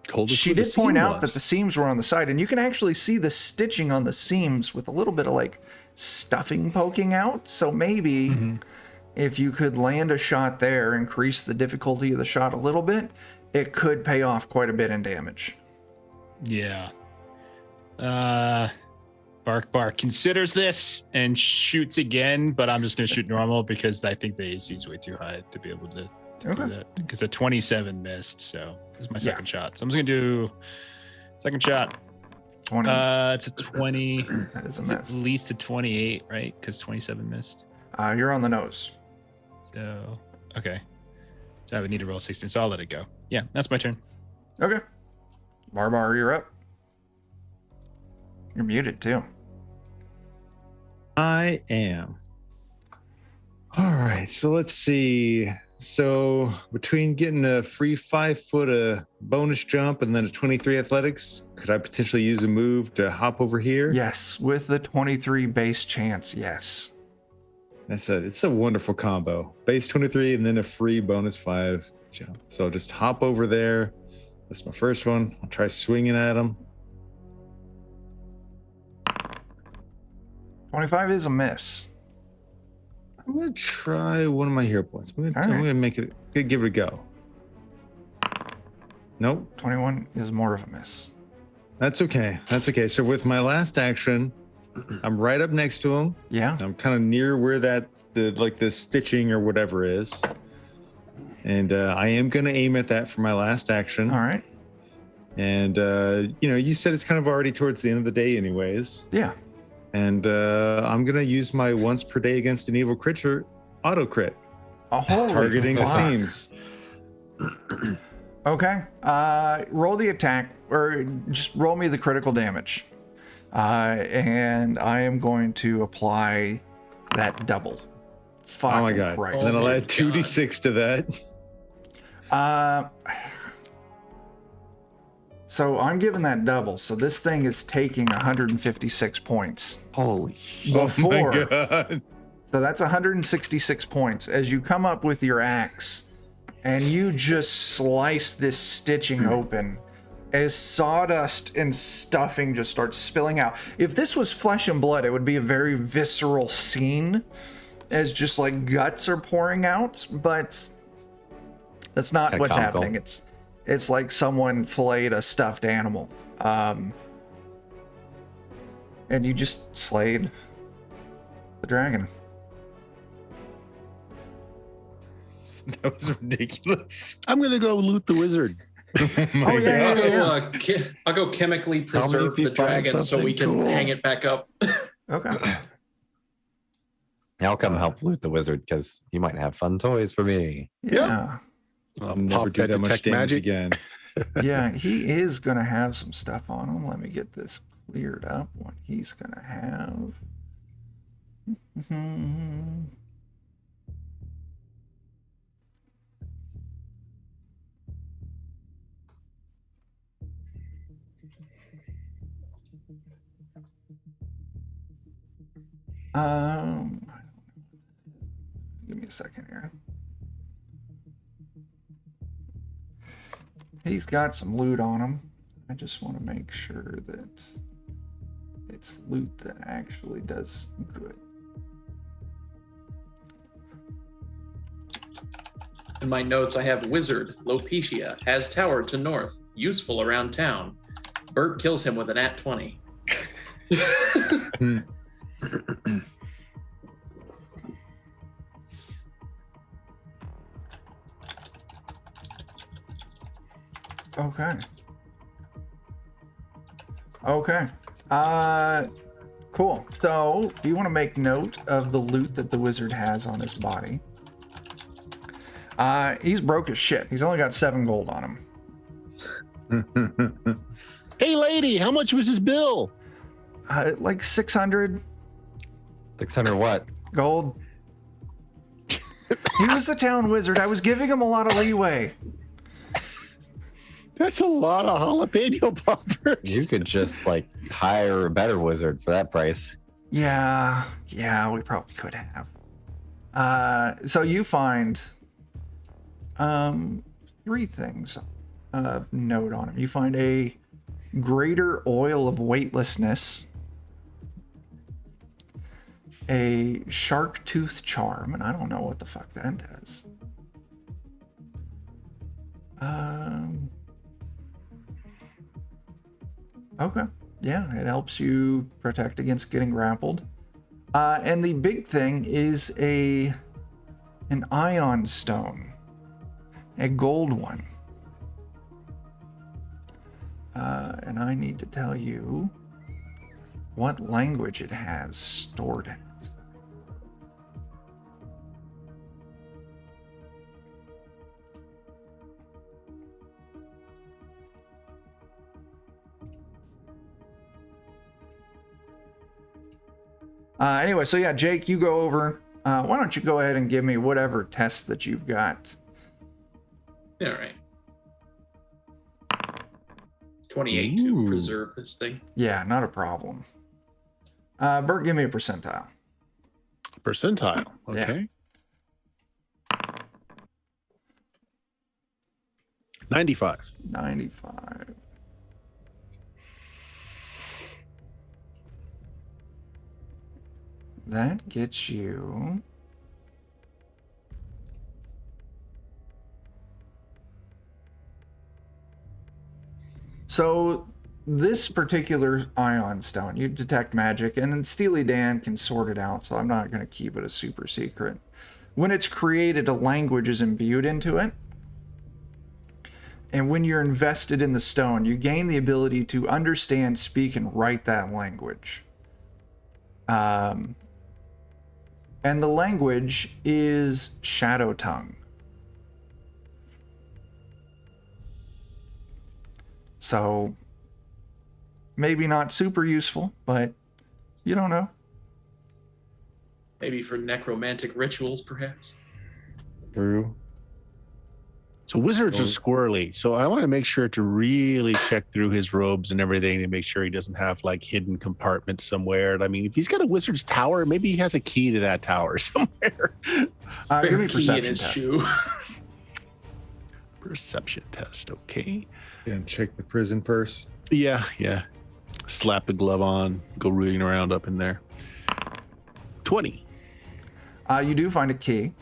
Told us She where the did point seam out was. that the seams were on the side, and you can actually see the stitching on the seams with a little bit of like stuffing poking out. So maybe if you could land a shot there, increase the difficulty of the shot a little bit, it could pay off quite a bit in damage. Yeah. Bark considers this and shoots again, but I'm just going to shoot normal because I think the AC is way too high to be able to do that. Because a 27 missed, so this is my second shot. So I'm just going to do second shot. 20. It's a 20. That is a It's miss. at least a 28, right? Because 27 missed. You're on the nose. So, okay. So I would need to roll 16, so I'll let it go. Yeah, that's my turn. Okay. Barbar, you're up. You're muted too. I am. All right, so let's see. So between getting a free 5 foot bonus jump and then a 23 athletics, could I potentially use a move to hop over here? Yes, with the 23 base chance, yes. It's a wonderful combo. Base 23 and then a free bonus 5 jump. So just hop over there. That's my first one. I'll try swinging at him. 25 is a miss. I'm gonna try one of my hero points. I'm All gonna right. make it, give it a go. Nope, 21 is more of a miss. that's okay. That's okay. So with my last action, I'm right up next to him. Yeah. I'm kind of near where the stitching or whatever is. And I am going to aim at that for my last action. All right. And, you said it's kind of already towards the end of the day anyways. Yeah. And I'm going to use my once per day against an evil creature auto crit. Holy Targeting the fuck. seams. Okay. Roll the attack, or just roll me the critical damage. And I am going to apply that double. Fucking Oh my God. Christ. And then I'll add God. 2d6 to that. So I'm giving that double. So this thing is taking 156 points. Holy Oh Before. my God. So that's 166 points as you come up with your axe and you just slice this stitching open as sawdust and stuffing just starts spilling out. If this was flesh and blood, it would be a very visceral scene as just like guts are pouring out, but that's not Kinda what's comical. happening. It's like someone filleted a stuffed animal. And you just slayed the dragon. That was ridiculous. I'm gonna go loot the wizard. Oh, yeah. I'll go chemically Tell me if preserve you the find dragon so we can something cool. hang it back up. Okay. I'll come help loot the wizard because he might have fun toys for me. Yeah. I'll never Pop do that that much detect damage magic. again. Yeah, he is going to have some stuff on him. Let me get this cleared up. What he's going to have. Give me a second here. He's got some loot on him. I just want to make sure that it's loot that actually does good. In my notes, I have wizard, Lopecia, has tower to north, useful around town. Bert kills him with an @20. Okay. Okay. Cool. So, if you want to make note of the loot that the wizard has on his body, he's broke as shit. He's only got 7 gold on him. Hey, lady, how much was his bill? Like 600 600 what? gold. He was the town wizard. I was giving him a lot of leeway. That's a lot of jalapeno poppers. You could just like hire a better wizard for that price. Yeah, we probably could have. So you find 3 things of note on him. You find a greater oil of weightlessness, a shark tooth charm, and I don't know what the fuck that does. Okay. Yeah, it helps you protect against getting grappled. And the big thing is an ion stone, a gold one. And I need to tell you what language it has stored in it. Anyway, so yeah, Jake, you go over. Why don't you go ahead and give me whatever test that you've got? All right. 28 to Ooh. preserve this thing. Yeah, not a problem. Bert, give me a percentile. Percentile. Yeah. Okay. 95. 95. That gets you... So this particular ion stone, you detect magic, and then Steely Dan can sort it out, so I'm not going to keep it a super secret. when it's created, a language is imbued into it. And when you're invested in the stone, you gain the ability to understand, speak, and write that language. And the language is Shadow Tongue. So, maybe not super useful, but you don't know. Maybe for necromantic rituals, perhaps. True. So wizards are squirrely. So I want to make sure to really check through his robes and everything to make sure he doesn't have like hidden compartments somewhere. I mean, if he's got a wizard's tower, maybe he has a key to that tower somewhere. Give me a Key in perception his test. shoe. Perception test, okay. And check the prison purse. Yeah. Slap the glove on, go rooting around up in there. 20. You do find a key.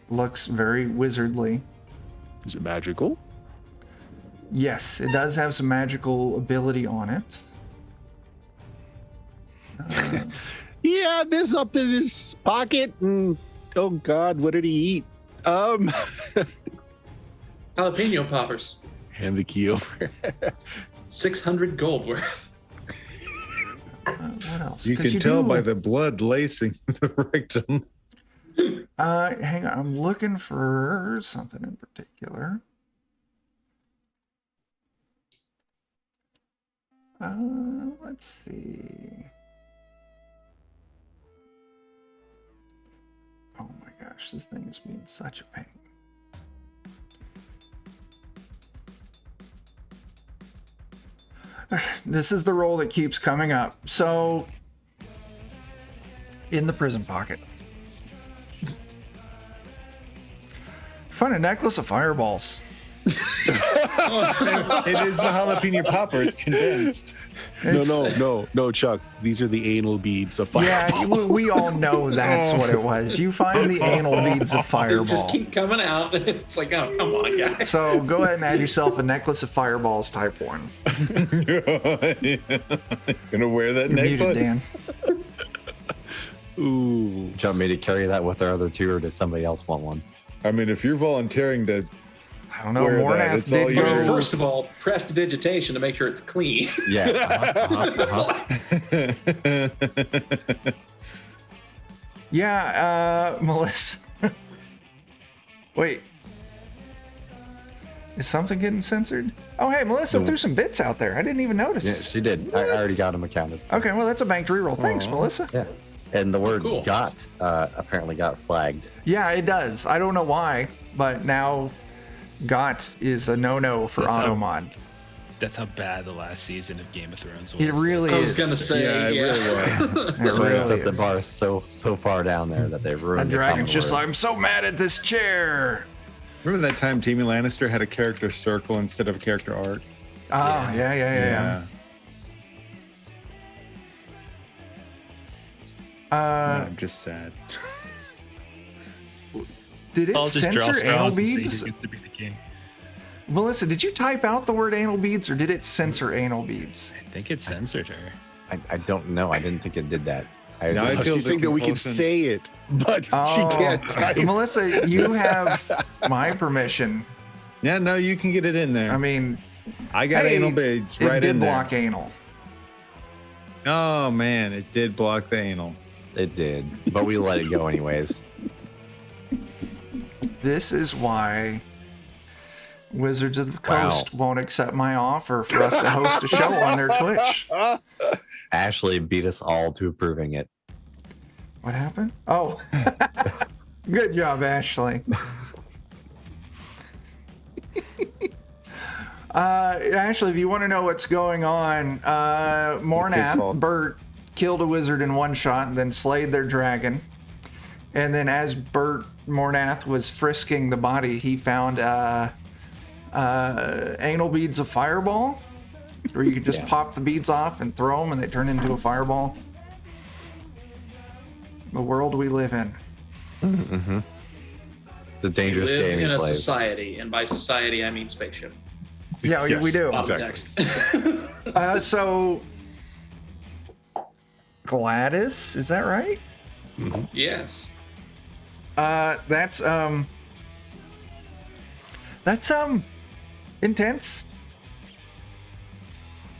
Looks very wizardly. Is it magical? Yes, it does have some magical ability on it. Yeah, this up in his pocket. And, oh God, what did he eat? Jalapeno poppers. Hand the key over. 600 gold worth. What else? You 'Cause can tell do- by the blood lacing the rectum. hang on, I'm looking for something in particular. Let's see. Oh my gosh, this thing is being such a pain. This is the roll that keeps coming up. So, in the prison pocket, find a necklace of fireballs. It is the jalapeno poppers condensed. No, Chuck. These are the anal beads of fire. Yeah, we all know that's what it was. You find the anal beads of They fireball. just keep coming out. It's like, oh, come on, guys. So go ahead and add yourself a necklace of fireballs type 1. Gonna wear that You're muted, necklace. Dan. Ooh. Do you want me to carry that with our other two, or does somebody else want one? I mean, if you're volunteering to, I don't know. Wear that, Mornath it's all did I mean, yours. go. first of all, prestidigitation to make sure it's clean. Yeah. Yeah, Melissa. Wait. Is something getting censored? Oh, hey, Melissa threw some bits out there. I didn't even notice. Yeah, she did. I already got them accounted. Okay, well, that's a banked reroll. Thanks, Melissa. Yeah. And the word Cool. got apparently got flagged. Yeah, it does. I don't know why, but now got is a no-no for That's how- automod. That's how bad the last season of Game of Thrones was. It really I is. was gonna say, yeah, it really was. It They really set the is. bar so far down there that they The ruined the dragon's common just word. like, I'm so mad at this chair. Remember that time Jamie Lannister had a character circle instead of a character arc? Oh, yeah. I'm just sad. Did it I'll just draw censor straws anal and see beads? who gets to be the king. Melissa, did you type out the word anal beads or did it censor anal beads? I think it censored her. I don't know. I didn't think it did that. No, I feel She's the saying that we can compulsion. say it, but she Oh, can't type. Melissa, you have my permission. Yeah, no, you can get it in there. I mean, I got hey, anal beads it right did in there. block anal. Oh man, it did block the anal. It did, but we let it go anyways. This is why Wizards of the Wow. Coast won't accept my offer for us to host a show on their Twitch. Ashley beat us all to approving it. What happened? Oh, good job, Ashley. Ashley, if you want to know what's going on, Mornath, fault. Bert killed a wizard in one shot and then slayed their dragon. And then as Bert Mornath was frisking the body, he found anal beads of fireball, where you could just pop the beads off and throw them and they turn into a fireball. The world we live in. It's a We dangerous live game in he a plays. society, and by society I mean spaceship. Yeah, Yes. we do. Bottom Exactly. text. So Gladys, is that right? Yes. That's intense.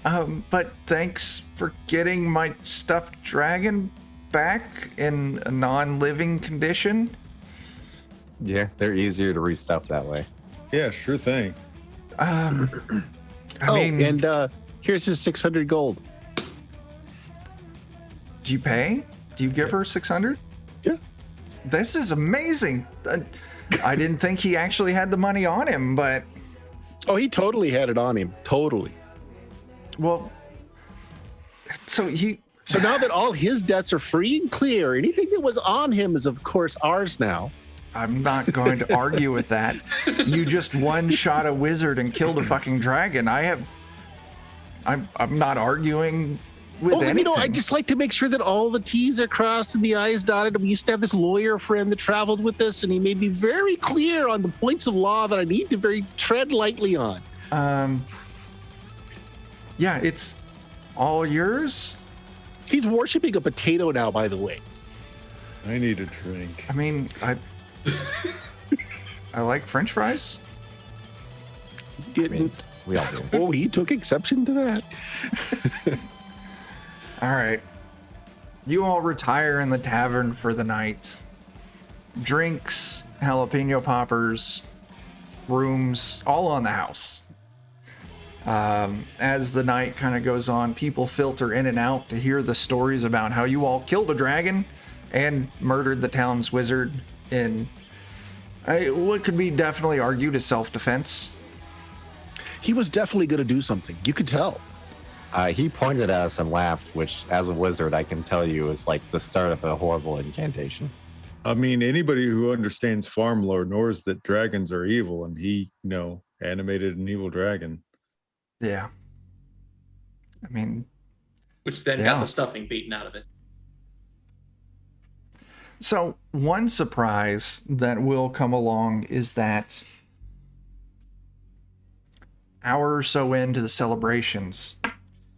But thanks for getting my stuffed dragon back in a non-living condition. Yeah, they're easier to restuff that way. Yeah, sure thing. I Oh, mean, and here's his 600 gold. do you pay? Do you give her 600? Yeah. This is amazing. I didn't think he actually had the money on him, but Oh, he totally had it on him. Totally. well, so So now that all his debts are free and clear, anything that was on him is, of course, ours now. I'm not going to argue with that. You just one-shot a wizard and killed a fucking dragon. I'm not arguing with anything. You know, I just like to make sure that all the T's are crossed and the I's dotted. We used to have this lawyer friend that traveled with us, and he made me very clear on the points of law that I need to tread lightly on. Yeah, it's all yours. He's worshiping a potato now, by the way. I need a drink. I mean, I like French fries. He didn't. We all do. Oh, he took exception to that. All right. You all retire in the tavern for the night. Drinks, jalapeno poppers, rooms, all on the house. As the night kind of goes on, people filter in and out to hear the stories about how you all killed a dragon and murdered the town's wizard in what could be definitely argued as self-defense. He was definitely going to do something. You could tell. He pointed at us and laughed, which, as a wizard, I can tell you is like the start of a horrible incantation. I mean, anybody who understands farm lore knows that dragons are evil, and he, animated an evil dragon. Yeah. I mean, Which then got the stuffing beaten out of it. so one surprise that will come along is that hour or so into the celebrations,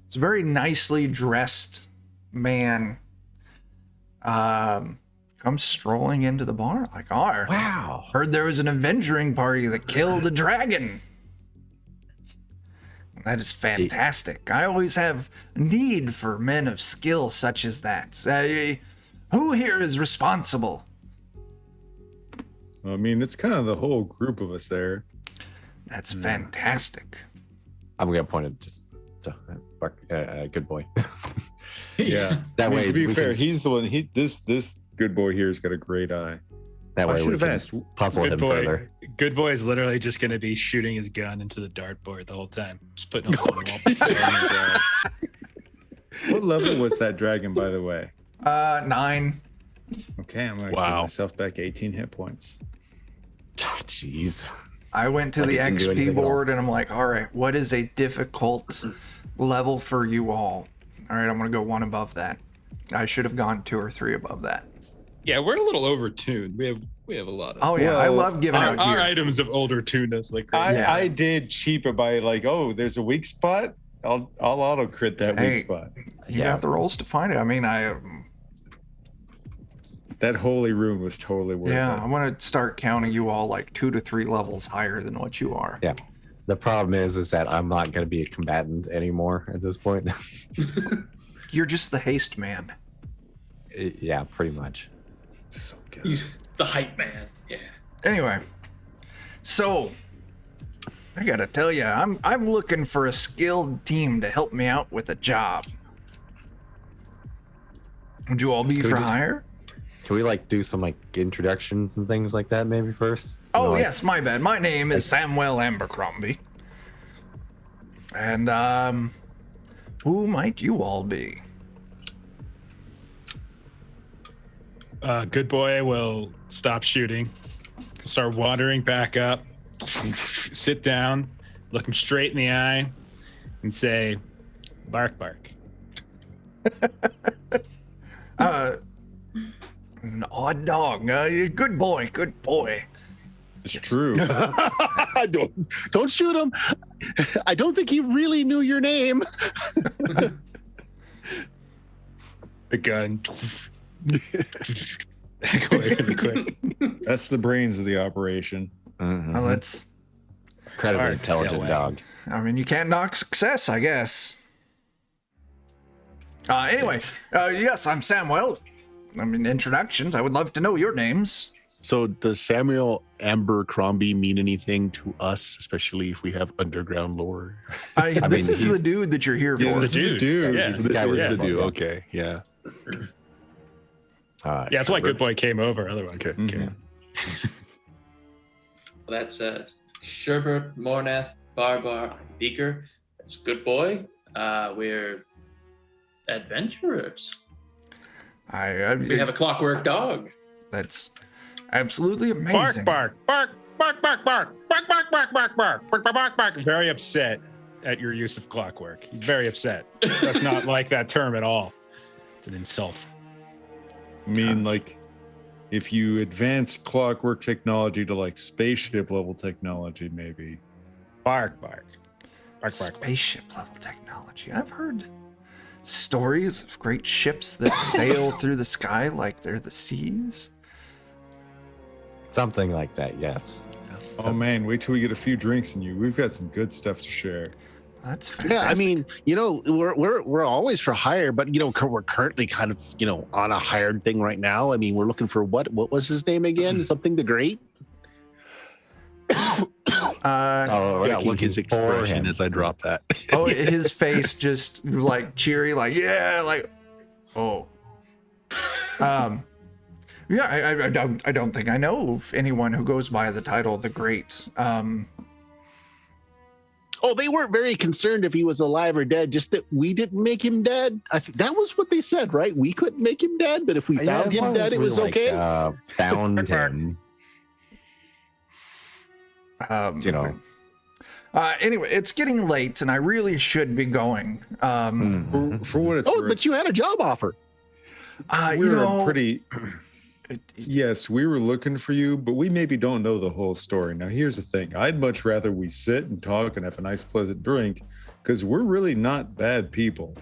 it's a very nicely dressed man comes strolling into the bar like, oh, Wow. heard there was an avenging party that killed a dragon. That is fantastic. I always have need for men of skill such as that. Who here is responsible? I mean, it's kind of the whole group of us there. That's fantastic. I'm going to point it just to Bark, good boy. Yeah. That I mean, way to be we fair, can- he's the one. This good boy here's got a great eye. That I way should we have can asked. puzzle him further. Good boy is literally just going to be shooting his gun into the dartboard the whole time. Just putting on the wall. What level was that dragon, by the way? 9. Okay, I'm gonna give Wow. myself back 18 hit points. Jeez. I went to Like the you can do XP anything at all. board and I'm like, all right, what is a difficult level for you all? All right, I'm going to go 1 above that. I should have gone 2 or 3 above that. Yeah, we're a little overtuned. We have a lot of Oh, yeah, I Well, love giving out our gear. items of older tunedness. Like crazy. Yeah. I did cheap it by like, oh, there's a weak spot. I'll auto crit that Hey. weak spot. You got the rolls to find it. I mean, That holy rune was totally worth yeah, it. I'm going to start counting you all like 2 to 3 levels higher than what you are. Yeah. The problem is that I'm not going to be a combatant anymore at this point. You're just the haste man. Yeah, pretty much. So good. He's the hype man. Yeah. Anyway, so I gotta tell you, I'm looking for a skilled team to help me out with a job. Would you all be for hire? Can we like do some like introductions and things like that maybe first? You know, Oh like- yes, my bad. My name is Samuel Abercrombie, and who might you all be? Good boy will stop shooting, start wandering back up, sit down, look him straight in the eye, and say, "Bark, bark." An odd dog. Good boy. Good boy. It's true. Don't shoot him. I don't think he really knew your name. The gun Go away really quick. That's the brains of the operation. Well, that's. Incredibly Hard to tell intelligent away. dog. I mean, you can't knock success, I guess. Anyway, yes, I'm Samuel. I mean, introductions. I would love to know your names. So does Samuel Abercrombie mean anything to us, especially if we have underground lore? This is the dude that you're here for. Yes, this is the dude. Yeah. This This guy is was the the dude. one. Okay, yeah. Yeah, That's why Good Boy came over. Otherwise, Okay. Mhm. Well, that's Sherbert, Mornath, Barbar, Beaker. That's Good Boy. We're adventurers. We have a clockwork dog. That's absolutely bark, amazing. bark, bark, bark, bark, bark, bark, bark, bark, bark, bark, bark, bark, bark. Very upset at your use of clockwork. He's very upset. Does not like that term at all. It's an insult. I mean, like, if you advance clockwork technology to like spaceship level technology, maybe. Bark, bark, bark, bark. Spaceship level technology. I've heard stories of great ships that sail through the sky like they're the seas. Something like that, yes. Oh man, wait till we get a few drinks in you. We've got some good stuff to share. That's fantastic. Yeah, I mean, you know, we're always for hire, but you know, we're currently kind of, you know, on a hired thing right now. I mean, we're looking for what was his name again? Something the Great. Oh, Yeah, look his for expression him. as I drop that. oh, his face just like cheery, like yeah, like oh. Yeah, I don't think I know of anyone who goes by the title the Great. Oh, they weren't very concerned if he was alive or dead, just that we didn't make him dead. I think that was what they said, right? We couldn't make him dead, but if we Yeah, found as him long dead, as it we, was like, okay. Found him. You know. Anyway, it's getting late, and I really should be going. For what it's Oh, worth, but you had a job offer. You know, pretty. Yes, we were looking for you, but we maybe don't know the whole story. Now, here's the thing. I'd much rather we sit and talk and have a nice, pleasant drink, because we're really not bad people.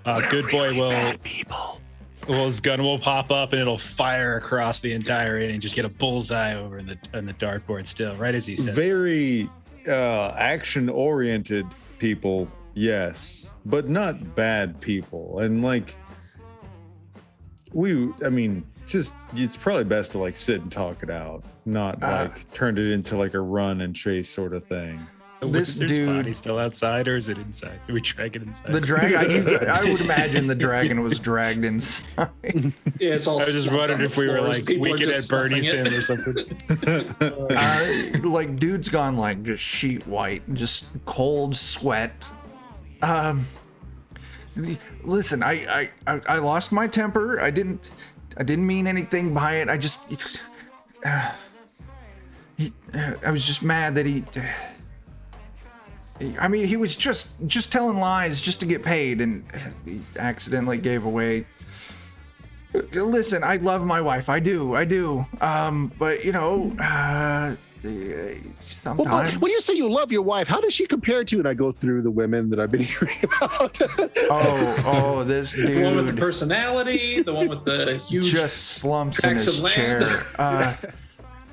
Good Boy will. People. Well, his gun will pop up and it'll fire across the entire area and just get a bullseye over in the dartboard still, right as he says. Very action-oriented people, yes, but not bad people. And like, it's probably best to like sit and talk it out, not like turn it into like a run and chase sort of thing. The this wizard's dude- body still outside, or is it inside? Do we drag it inside? the dragon. I would imagine the dragon was dragged inside. Yeah, it's all. I was just stuck wondering on if the we were floors. like People are Weekend just at Bernie's stuffing him it. or something. Like dude's gone like just sheet white, just cold sweat. Listen, I lost my temper. I didn't mean anything by it. I just I was just mad that he was just telling lies just to get paid, and he accidentally gave away. Listen, I love my wife. I do. But you know, sometimes. Well, but when you say you love your wife, how does she compare to? And I go through the women that I've been hearing about. This The one with the dude personality, the one with the huge. just slumps in tracts his of land. chair.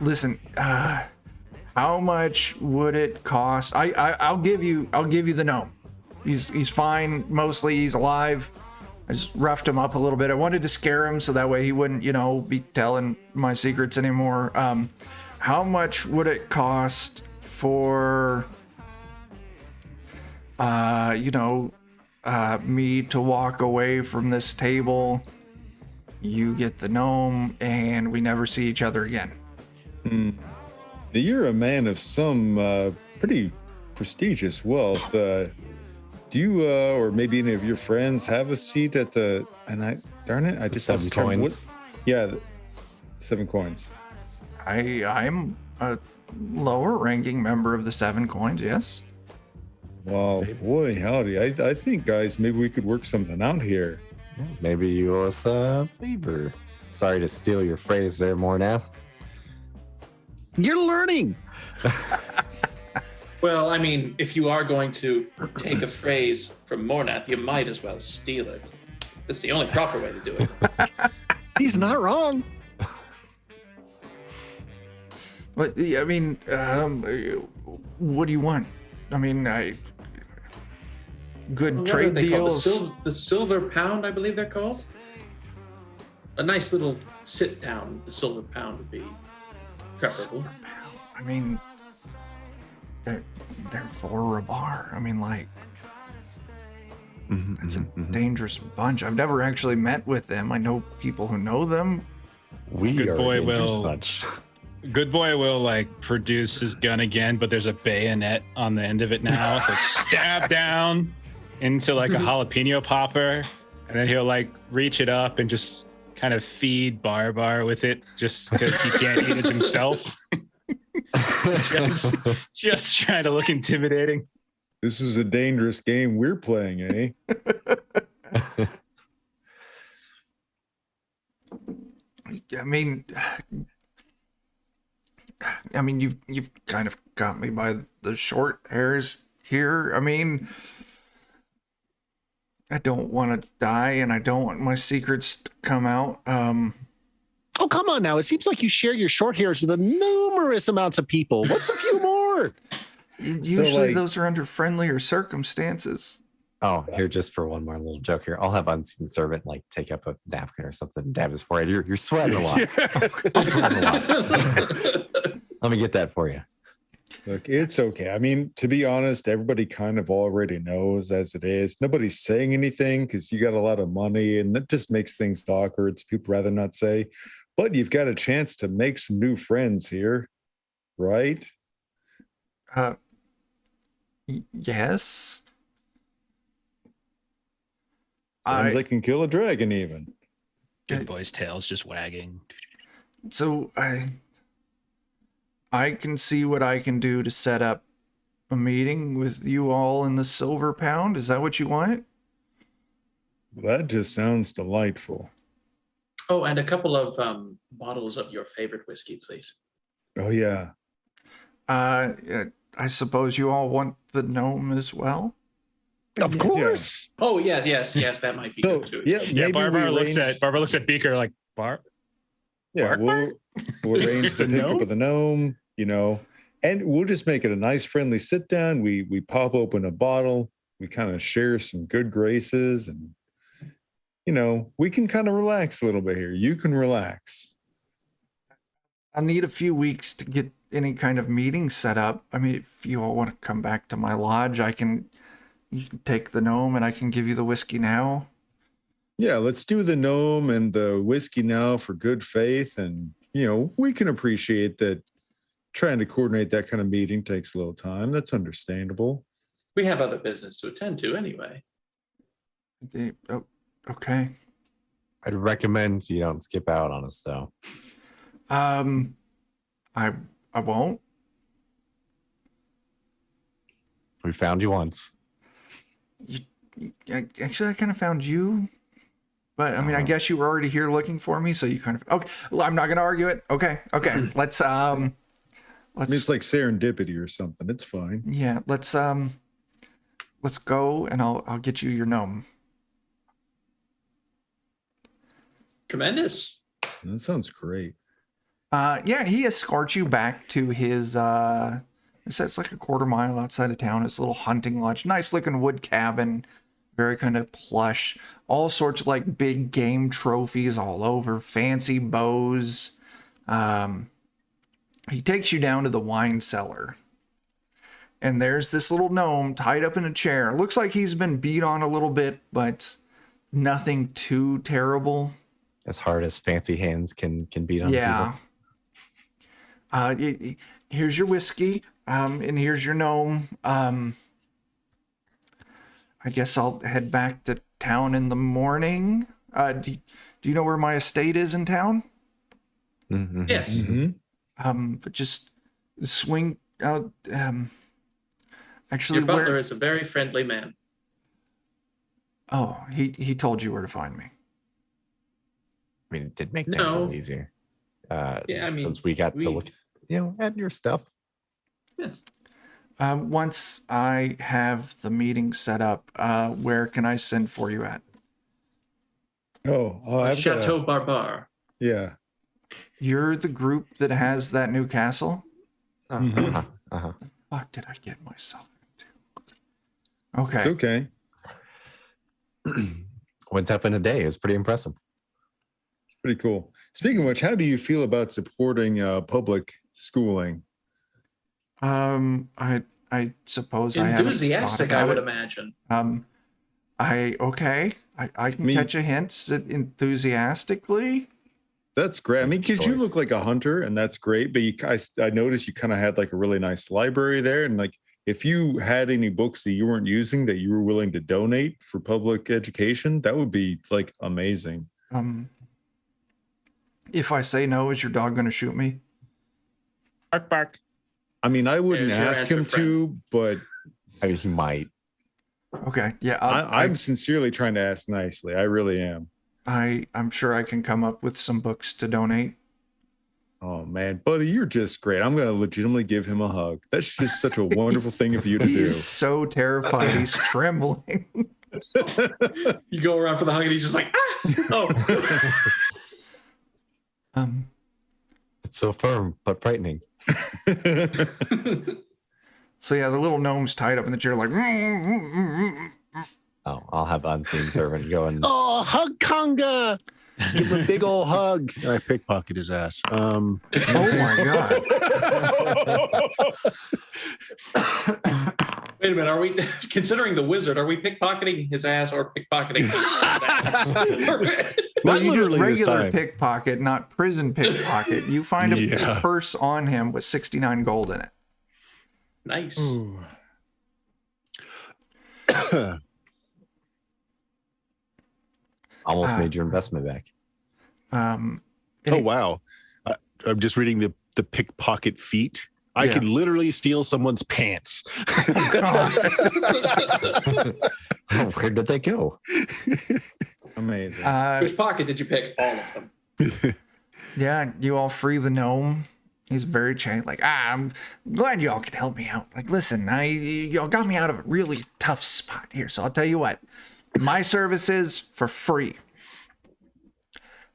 Listen, how much would it cost? I'll give you the gnome. He's fine. Mostly he's alive. I just roughed him up a little bit. I wanted to scare him so that way he wouldn't, be telling my secrets anymore. How much would it cost for, me to walk away from this table? You get the gnome, and we never see each other again. You're a man of some pretty prestigious wealth. Do you or maybe any of your friends have a seat at the? And I just 7 lost track of coins. Yeah, 7 coins. I'm a lower ranking member of the 7 coins. Yes. Well, boy, howdy! I think, guys, maybe we could work something out here. Maybe you owe us a favor. Sorry to steal your phrase there, Mornath. You're learning. Well, I mean, if you are going to take a phrase from Mornath, you might as well steal it. That's the only proper way to do it. He's not wrong. But I mean, what do you want? I mean, good What are trade they called? deals. The silver pound, I believe they're called. A nice little sit down. The silver pound would be preferable. Silver pound. I mean, they're for a bar. I mean, like, it's a dangerous bunch. I've never actually met with them. I know people who know them. We Good are boy a dangerous will- bunch. Good boy will like produce his gun again, but there's a bayonet on the end of it now. He'll stab down into like a jalapeno popper, and then he'll like reach it up and just kind of feed Barbar with it, just because he can't eat it himself. just trying to look intimidating. This is a dangerous game we're playing, eh? I mean, you've kind of got me by the short hairs here. I mean, I don't want to die, and I don't want my secrets to come out. Oh, come on now. It seems like you share your short hairs with numerous amounts of people. What's a few more? Usually like- those are under friendlier circumstances. Oh, here, just for one more little joke here. I'll have Unseen Servant like take up a napkin or something and dab his forehead. You're sweating a lot. You're sweating a lot. Let me get that for you. Look, it's okay. I mean, to be honest, everybody kind of already knows as it is. Nobody's saying anything because you got a lot of money, and that just makes things awkward. So people rather not say. But you've got a chance to make some new friends here, right? Yes. Sounds like can kill a dragon even. Good boy's tail's just wagging. So I can see what I can do to set up a meeting with you all in the Silver Pound. Is that what you want? That just sounds delightful. Oh, and a couple of bottles of your favorite whiskey, please. Oh yeah. I suppose you all want the gnome as well. Of course. Oh, yes. That might be So good too. yeah, Yeah, maybe Barbar we looks at Beaker like Bar. Yeah, Bark, we'll arrange The the pickup gnome? of the gnome, and we'll just make it a nice, friendly sit down. We pop open a bottle, we kind of share some good graces, and we can kind of relax a little bit here. You can relax. I need a few weeks to get any kind of meeting set up. I mean, if you all want to come back to my lodge, you can take the gnome and I can give you the whiskey now. Yeah, let's do the gnome and the whiskey now for good faith, and we can appreciate that. Trying to coordinate that kind of meeting takes a little time. That's understandable. We have other business to attend to anyway. Oh, okay. I'd recommend you don't skip out on us, though. I won't. We found you once. Actually, I kind of found you, but I mean, I guess you were already here looking for me, so you kind of okay. Well, I'm not gonna argue it. Okay. Let's I mean, it's like serendipity or something. It's fine. yeah. Let's go, and I'll get you your gnome. Tremendous. That sounds great. Yeah, he escorts you back to his it's like a quarter mile outside of town. It's a little hunting lodge, nice looking wood cabin, very kind of plush, all sorts of like big game trophies all over, fancy bows. He takes you down to the wine cellar. And there's this little gnome tied up in a chair. Looks like he's been beat on a little bit, but nothing too terrible. As hard as fancy hands can beat on Yeah. people. Here's your whiskey, and here's your gnome. I guess I'll head back to town in the morning. Do you know where my estate is in town? Mm-hmm. Yes. Mm-hmm. But just swing out. Actually, Your butler where? is a very friendly man. Oh, he told you where to find me. I mean, it did make things a No. little easier. Yeah, I mean, since we got to we- look, at your stuff. Once I have the meeting set up, where can I send for you at? I've got Chateau Barbar. yeah. You're the group that has that new castle? Uh-huh. Uh-huh. Fuck did I get myself into? It's Okay. okay. Went up in a day. It was pretty impressive. Pretty cool. Speaking of which, how do you feel about supporting public schooling? I suppose I haven't Enthusiastic, thought I about would it. imagine. I can catch a hint enthusiastically. That's great. I mean, because you look Choice. like a hunter, and that's great. But I noticed you kind of had like a really nice library there, and like if you had any books that you weren't using that you were willing to donate for public education, that would be like amazing. If I say no, is your dog going to shoot me? Bark, bark. I mean, I wouldn't There's your ask answer, him to, but I mean, he might. Okay, yeah, I'm sincerely trying to ask nicely. I really am. I'm sure I can come up with some books to donate. Oh man, buddy, you're just great. I'm gonna legitimately give him a hug. That's just such a wonderful thing of you to do. He's so terrified. He's trembling. You go around for the hug and he's just like, ah! Oh. It's so firm but frightening. So yeah, the little gnome's tied up in the chair like. Oh, I'll have unseen servant go and Oh, hug Conga. Give him a big old hug. And I pickpocket his ass. Oh my god! Wait a minute, are we considering the wizard? Are we pickpocketing his ass or pickpocketing his ass? Well, you just literally this regular time. pickpocket, not prison pickpocket. You find a purse on him with 69 gold in it. Nice. almost made your investment back. And Oh wow! I'm just reading the pickpocket feat. I Yeah. could literally steal someone's pants. Oh, where did they go? Amazing. Which pocket did you pick? All of them. Yeah, you all free the gnome. He's very chained. Like, I'm glad y'all could help me out. Like, listen, y'all got me out of a really tough spot here. So I'll tell you what, my services for free.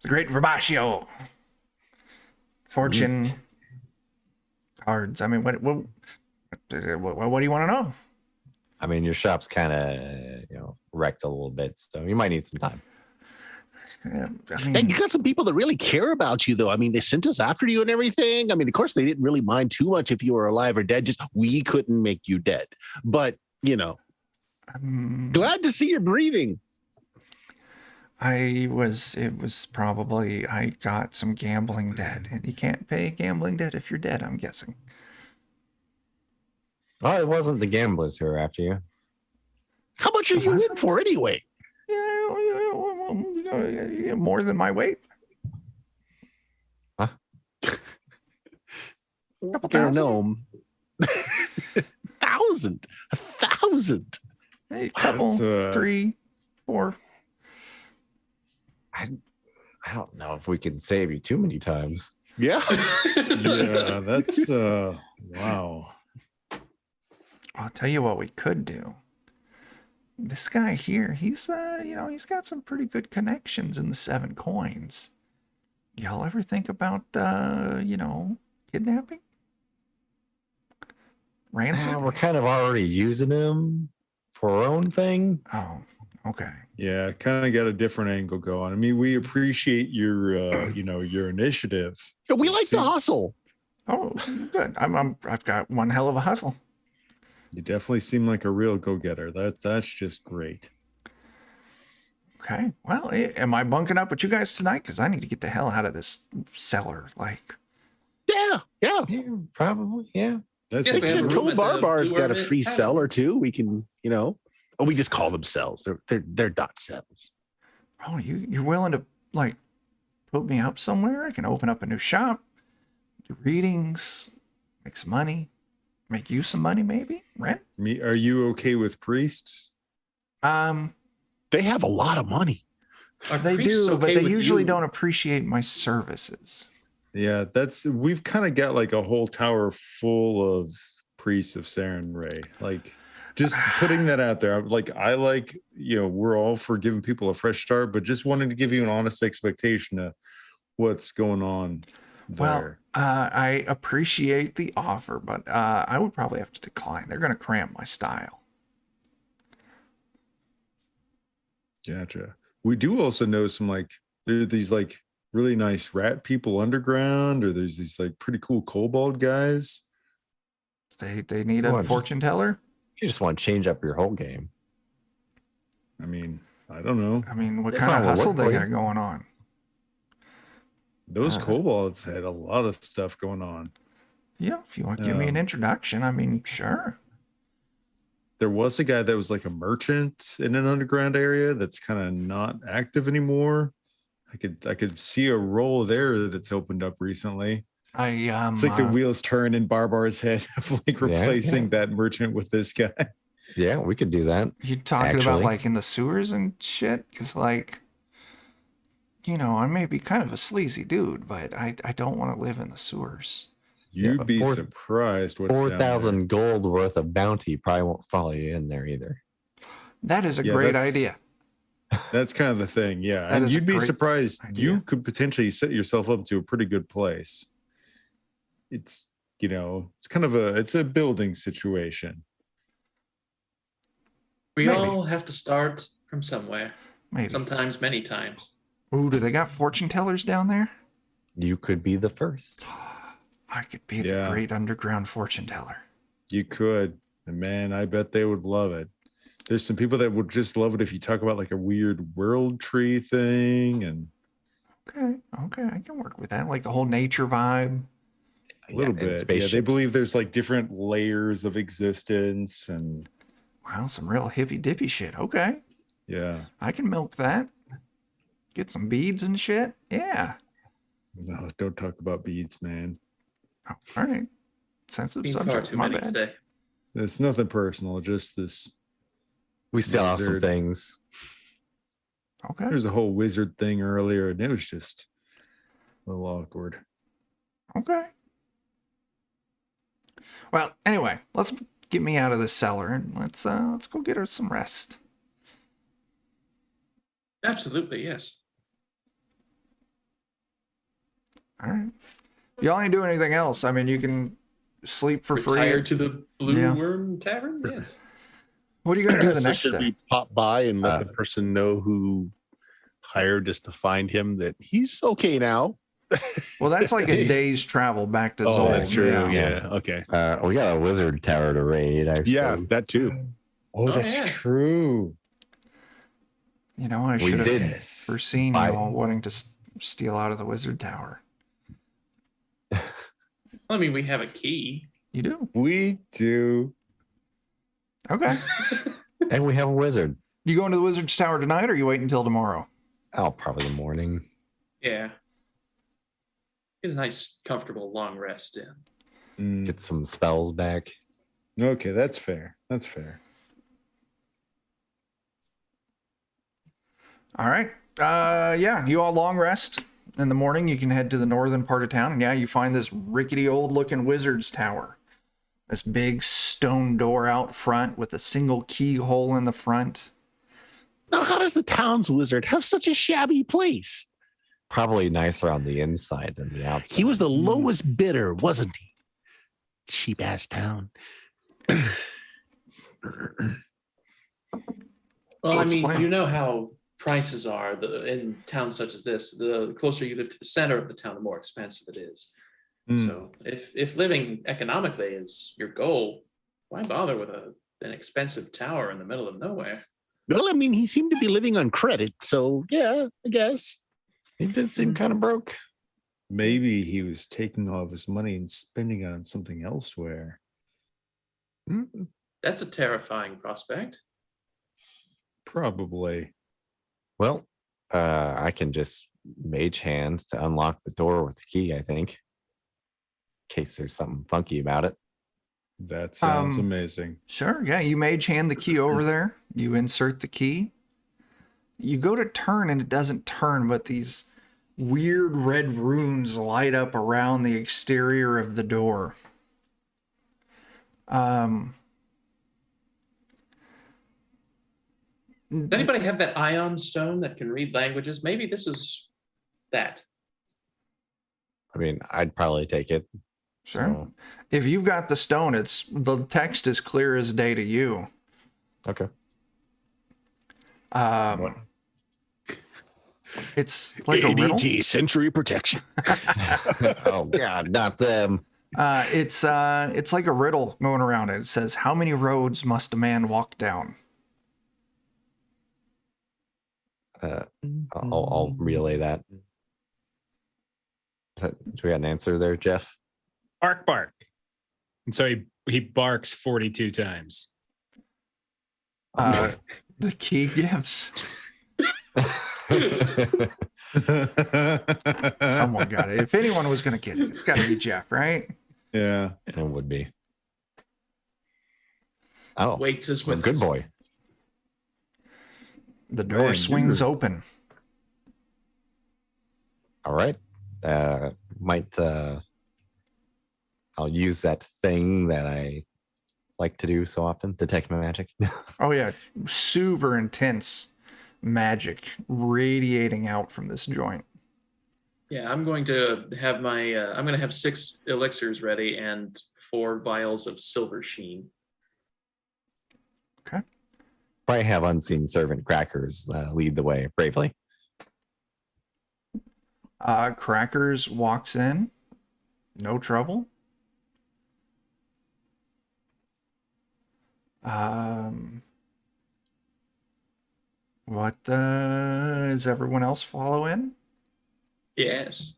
The great Verbaccio. Fortune. Cards. I mean, what do you want to know? I mean, your shop's kind of, wrecked a little bit, so you might need some time. I Hey, mean, you got some people that really care about you, though. I mean, they sent us after you and everything. I mean, of course, they didn't really mind too much if you were alive or dead. Just we couldn't make you dead. But, glad to see you're breathing. it was probably, I got some gambling debt, and you can't pay gambling debt if you're dead, I'm guessing. Oh, it wasn't the gamblers who were after you. How much are you in for anyway? Yeah, more than my weight. Huh? Couple You're a thousand. gnome. 1,000. 1,000. A couple, That's, 3, 4. I don't know if we can save you too many times. Yeah. Yeah, that's wow. I'll tell you what we could do. This guy here, he's he's got some pretty good connections in the 7 coins. Y'all ever think about kidnapping? Ransom? We're kind of already using him for our own thing. Oh, okay. Yeah, kind of got a different angle going. I mean, we appreciate your your initiative. We like the hustle. Oh, good. I've got one hell of a hustle. You definitely seem like a real go-getter. That's just great. Okay. Well, am I bunking up with you guys tonight? Because I need to get the hell out of this cellar. Like, Yeah. Yeah, probably. Yeah. That's Yeah, Think we have a room Chateau at the Barbar's Blue got a Hermit free Tavern. cell or two. We can, we just call them cells. They're dot cells. oh, you're willing to like put me up somewhere? I can open up a new shop, do readings, make some money, make you some money, maybe rent. Are you okay with priests? They have a lot of money. Are They priests do, but okay they with usually you? don't appreciate my services. Yeah, we've kind of got like a whole tower full of priests of Saren Ray. Like, Just putting that out there. I like, we're all for giving people a fresh start, but just wanted to give you an honest expectation of what's going on Well, there. I appreciate the offer, but I would probably have to decline. They're going to cramp my style. Gotcha. We do also know some there are these really nice rat people underground, or there's these pretty cool kobold guys. They need a Well, fortune teller. If you just want to change up your whole game. I mean, I don't know. I mean, what If kind I of will hustle work they for got you. going on? Those kobolds had a lot of stuff going on. Yeah, if you want to give me an introduction, I mean, sure. There was a guy that was like a merchant in an underground area that's kind of not active anymore. I could see a role there that's opened up recently. It's like the wheels turn in Barbar's head of replacing that merchant with this guy. Yeah, we could do that. You talking about in the sewers and shit? Because I may be kind of a sleazy dude, but I don't want to live in the sewers. You'd be surprised what's 4,000 gold worth of bounty probably won't follow you in there either. That is a great idea. That's kind of the thing, yeah. That and you'd be surprised. idea. You could potentially set yourself up to a pretty good place. It's it's kind of it's a building situation. We all have to start from somewhere. Maybe. Sometimes, many times. Ooh, do they got fortune tellers down there? You could be the first. I could be the great underground fortune teller. You could. And man, I bet they would love it. There's some people that would just love it if you talk about a weird world tree thing. And Okay, I can work with that. Like the whole nature vibe. A little bit. Yeah, they believe there's different layers of existence and wow, some real hippy dippy shit. Okay. Yeah. I can milk that. Get some beads and shit. Yeah. No, don't talk about beads, man. Oh, all right. Sensitive Far subject. too My many bad. today. It's nothing personal, just this. We still have some wizard. things. Okay. There's a whole wizard thing earlier, and it was just a little awkward. Okay. Well, anyway, let's get me out of this cellar and let's go get her some rest. Absolutely, yes. All right. Y'all ain't doing anything else. I mean, you can sleep for free. Retire to the Blue Worm Tavern? Yes. What are you going to do the So next should day? we pop by and let the person know who hired us to find him that he's okay now? Well, that's like a day's travel back to Zol. Oh, that's true. Yeah. Yeah. Okay. We got a wizard tower to raid. I Yeah, suppose. that too. Oh, that's true. I We should have did. foreseen you all wanting to steal out of the wizard tower. I mean, we have a key. You do? We do. Okay. And we have a wizard. You going to the wizard's tower tonight, or you wait until tomorrow? Oh, probably the morning. Yeah. Get a nice, comfortable, long rest in. Get some spells back. Okay, that's fair. That's fair. All right. Yeah, you all long rest. In the morning, you can head to the northern part of town, and you find this rickety old-looking wizard's tower. This big stone door out front with a single keyhole in the front. Now, how does the town's wizard have such a shabby place? Probably nicer on the inside than the outside. He was the lowest bidder, wasn't he? Cheap ass town. Well, I mean, Explain. you know how prices are in towns such as this. The closer you live to the center of the town, the more expensive it is. So if living economically is your goal, why bother with an expensive tower in the middle of nowhere? Well, I mean, he seemed to be living on credit, so yeah, I guess. He did seem kind of broke. Maybe he was taking all of his money and spending it on something elsewhere. That's a terrifying prospect. Probably. Well, I can just mage hand to unlock the door with the key, I think. In case there's something funky about it. That sounds amazing. Sure, yeah. You mage hand the key over there. You insert the key. You go to turn and it doesn't turn, but these weird red runes light up around the exterior of the door. Does anybody have that ion stone that can read languages? Maybe this is that. I mean, I'd probably take it. Sure. So, If you've got the stone, it's the text is clear as day to you. okay. It's like a riddle. ADT, Century Protection. Oh God, not them. It's like a riddle going around it. It says, "How many roads must a man walk down?" I'll relay that. Do we got an answer there, Jeff? Bark, bark. And so he barks 42 times. The key gives. Someone got it. If anyone was going to get it, it's got to be Jeff, right? Yeah. It would be. Oh, Waits is well, with good us. boy. The door Man, swings open. All right. I'll use that thing that I like to do so often, detect my magic. Oh yeah, super intense magic radiating out from this joint. Yeah, I'm going to have my. I'm going to have 6 elixirs ready and 4 vials of silver sheen. Okay. Probably have unseen servant crackers lead the way bravely. Crackers walks in, no trouble. What is everyone else follow in? Yes.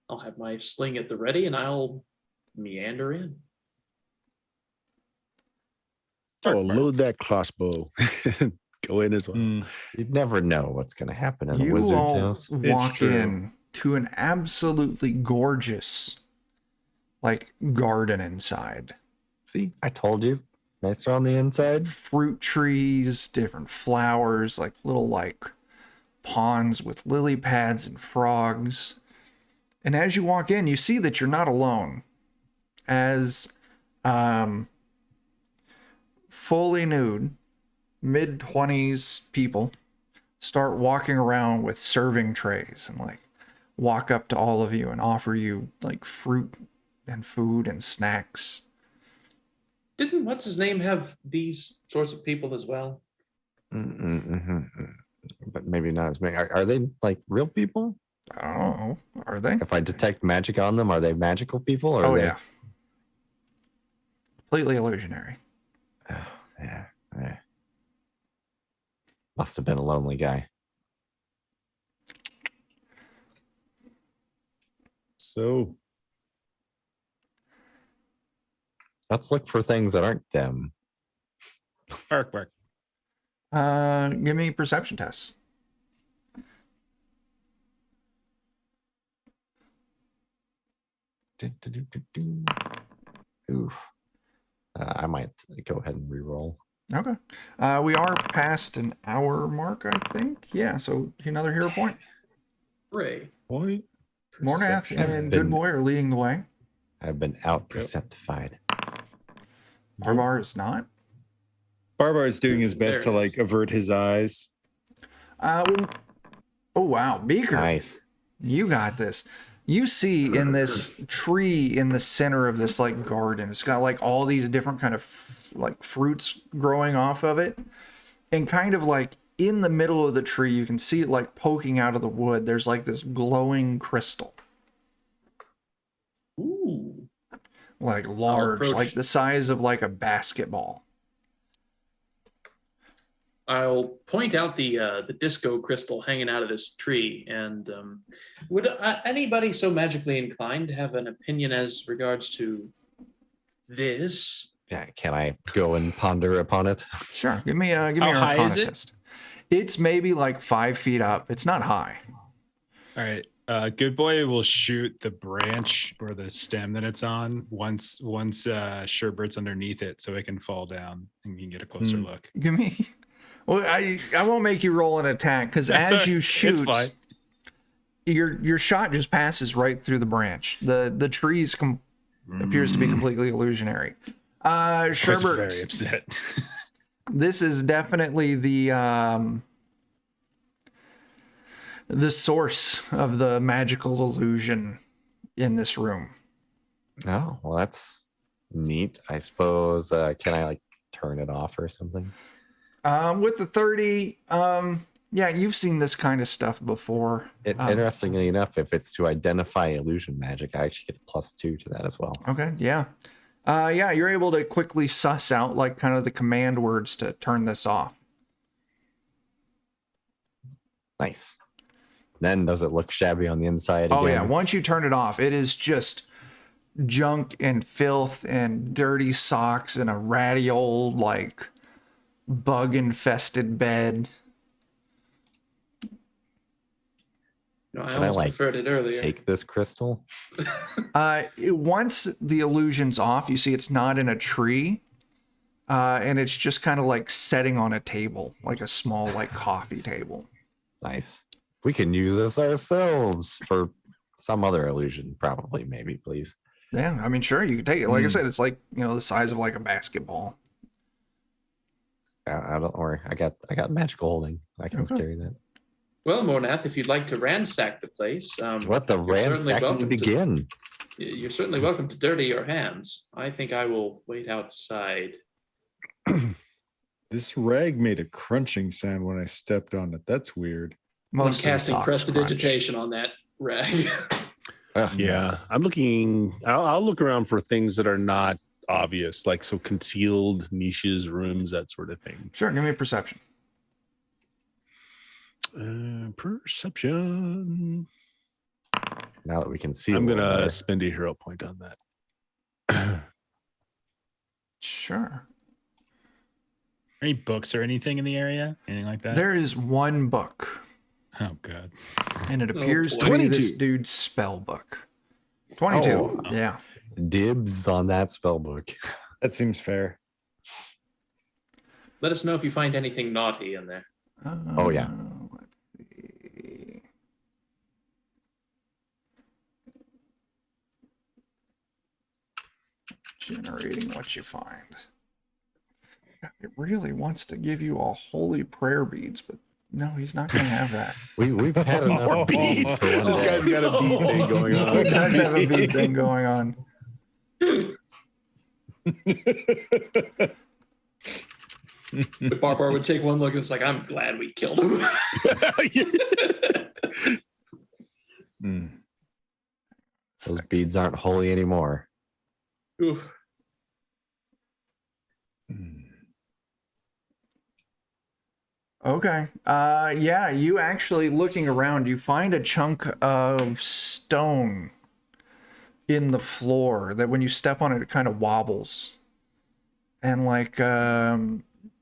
I'll have my sling at the ready and I'll meander in. Oh, load that crossbow. Go in as well. You'd never know what's going to happen in a You wizard's all house. walk true. in to an absolutely gorgeous, like, garden inside. See, I told you. Nicer on the inside. Fruit trees, different flowers, like little like ponds with lily pads and frogs. And as you walk in, you see that you're not alone. As fully nude, mid-20s people start walking around with serving trays and like walk up to all of you and offer you like fruit and food and snacks. Didn't what's his name have these sorts of people as well? But maybe not as many. Are they like real people? I don't know. Are they? If I detect magic on them, are they magical people? Or Oh, are they... yeah. Completely illusionary. Yeah. Must have been a lonely guy. So Let's look for things that aren't them. Bark, bark. Give me perception tests. Oof. I might go ahead and re-roll. Okay. We are past an hour mark, I think. Yeah, so another hero point. Ray. point. Mornath Perception. and Good Boy are leading the way. I've been out perceptified. Barbar is not. Barbar is doing his best to There it is. like avert his eyes. Oh, wow. Beaker, Nice. you got this. You see in this tree in the center of this like garden, it's got like all these different kind of like fruits growing off of it. And kind of like in the middle of the tree, you can see it like poking out of the wood. There's like this glowing crystal, Ooh. like large, approach. like the size of like a basketball. I'll point out the disco crystal hanging out of this tree. And would anybody so magically inclined have an opinion as regards to this? Yeah, can I go and ponder upon it? Sure. Give me How an high Arcana is it? test. It's maybe like 5 feet up. It's not high. All right. Good Boy will shoot the branch or the stem that it's on once Sherbert's underneath it so it can fall down and you can get a closer look. Give me. Well, I won't make you roll an attack because That's as all right. you It's shoot, fine. your shot just passes right through the branch. The trees appears to be completely illusionary. I was Sherbert, very upset. This is definitely the source of the magical illusion in this room. Oh, well, that's neat. I suppose. Can I like turn it off or something? With the 30, yeah, you've seen this kind of stuff before. Interestingly enough, if it's to identify illusion magic, I actually get +2 to that as well. Okay, yeah. Yeah, you're able to quickly suss out like kind of the command words to turn this off. Nice. Then does it look shabby on the inside Oh again? yeah, once you turn it off, it is just junk and filth and dirty socks and a ratty old like bug infested bed. No, I Can I, almost like, preferred it earlier. Take this crystal. Once the illusion's off, you see it's not in a tree, and it's just kind of like setting on a table, like a small like coffee table. Nice. We can use this ourselves for some other illusion, probably, maybe, please. Yeah, I mean, sure, you can take it. Like I said, it's like, the size of like a basketball. I don't worry. I got magical holding. I can Okay. carry that. Well, Mornath, if you'd like to ransack the place, Let the you're certainly ransacking welcome begin. You're certainly welcome to dirty your hands. I think I will wait outside. This rag made a crunching sound when I stepped on it. That's weird. I'm Most of the casting socks prestidigitation on that rag. Yeah, I'm looking. I'll look around for things that are not obvious, like so concealed niches, rooms, that sort of thing. crunch. Sure, give me a perception. Perception. Now that we can see, I'm a little gonna better. spend a hero point on that. Sure. Any books or anything in the area? Anything like that? There is one book, Oh god. and it Oh, appears to boy. be this 22. dude's spell book. 22. Oh. Yeah. Dibs on that spell book. That seems fair. Let us know if you find anything naughty in there. Oh, yeah. Let's see. Generating what you find. It really wants to give you all holy prayer beads, but no, he's not going to have that. We've had enough More beads. for one This day. guy's got a bead thing going He on. does have a bead thing going on. The barbar would take one look and it's like, I'm glad we killed him. Hmm. Those beads aren't holy anymore. Oof. Okay. Yeah, you actually looking around, you find a chunk of stone in the floor that when you step on it, it kind of wobbles. And like,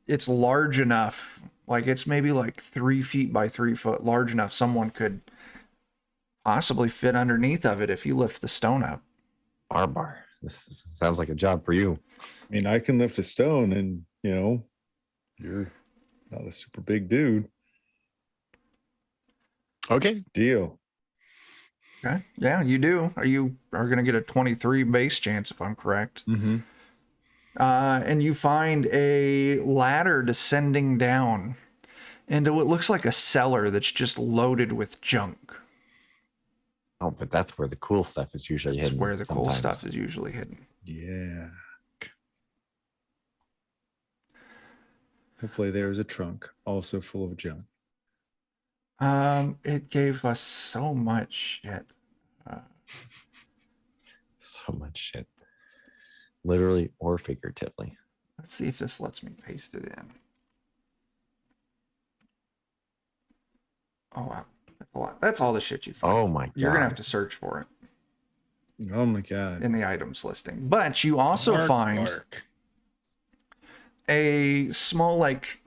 it's large enough, like it's maybe like 3 feet by 3 foot, large enough someone could possibly fit underneath of it if you lift the stone up. Barbar. Sounds like a job for you. I mean, I can lift a stone, and you're not a super big dude. Okay. Deal. Okay. Yeah, you do. You are going to get a 23 base chance if I'm correct. Mm-hmm. And you find a ladder descending down into what looks like a cellar that's just loaded with junk. Oh, but that's where the cool stuff is usually That's hidden. where the cool sometimes. stuff is usually hidden. Yeah. Hopefully there is a trunk also full of junk. It gave us so much shit. So much shit. Literally or figuratively. Let's see if this lets me paste it in. Oh wow, that's a lot. That's all the shit you find. Oh my god. You're gonna have to search for it Oh my god. in the items listing. But you also Mark, find Mark. a small like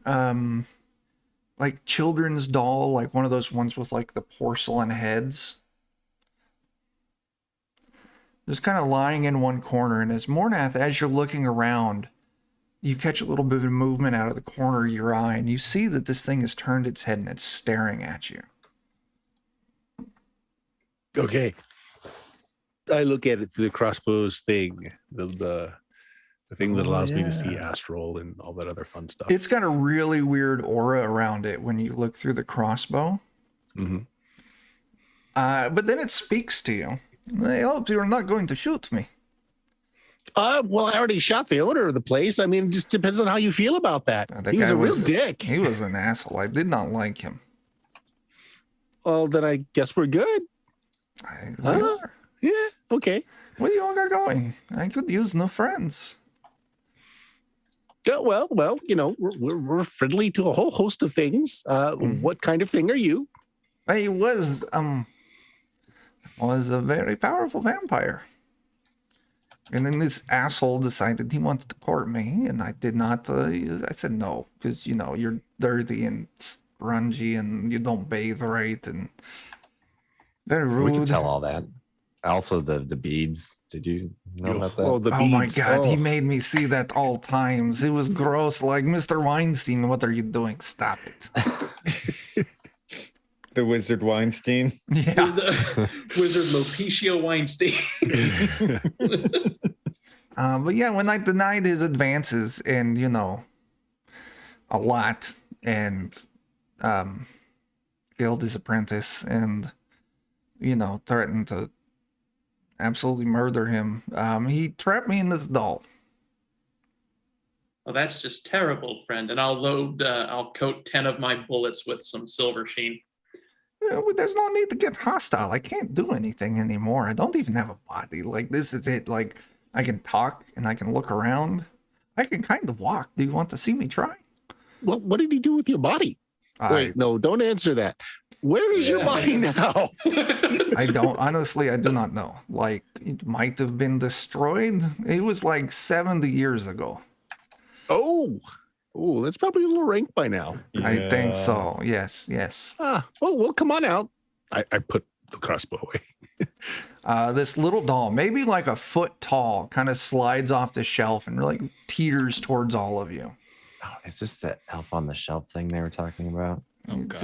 children's doll, like one of those ones with like the porcelain heads. Just kind of lying in one corner, and as Mornath, as you're looking around, you catch a little bit of movement out of the corner of your eye, and you see that this thing has turned its head and it's staring at you. Okay. I look at it through the crossbows thing, the The thing that Oh, allows me to see yeah. astral and all that other fun stuff. It's got a really weird aura around it when you look through the crossbow. Mm-hmm. But then it speaks to you. I hope you're not going to shoot me. Well, I already shot the owner of the place. I mean, it just depends on how you feel about that. That He was guy a real dick. He was an asshole. I did not like him. Well, then I guess we're good. We Huh? are. Yeah. Okay. What do you all got going? I could use new friends. Yeah, well, we're friendly to a whole host of things. What kind of thing are you? I was a very powerful vampire. And then this asshole decided he wanted to court me, and I did not. I said no, because you're dirty and grungy, and you don't bathe right, and very rude. We can tell all that. Also, the beads. Did you know about that? Oh, the Oh my beads. god, Oh. he made me see that all times. It was gross. Like, Mr. Weinstein, what are you doing? Stop it. The Wizard Weinstein. Yeah. The Wizard Lopecio Weinstein. But yeah, when I denied his advances and, a lot, and killed his apprentice and, threatened to absolutely murder him, he trapped me in this doll. Well, that's just terrible, friend. And I'll coat 10 of my bullets with some silver sheen. There's no need to get hostile. I can't do anything anymore. I don't even have a body. Like, this is it. Like, I can talk and I can look around. I can kind of walk. Do you want to see me try? Well, what did he do with your body? Wait, no, don't answer that. Where is your body now? I do not know. Like, it might have been destroyed. It was like 70 years ago. Oh, that's probably a little rank by now. I think so. Yes. Well, come on out. I put the crossbow away. This little doll, maybe like a foot tall, kind of slides off the shelf and like teeters towards all of you. Oh, is this the elf on the shelf thing they were talking about? Oh, God.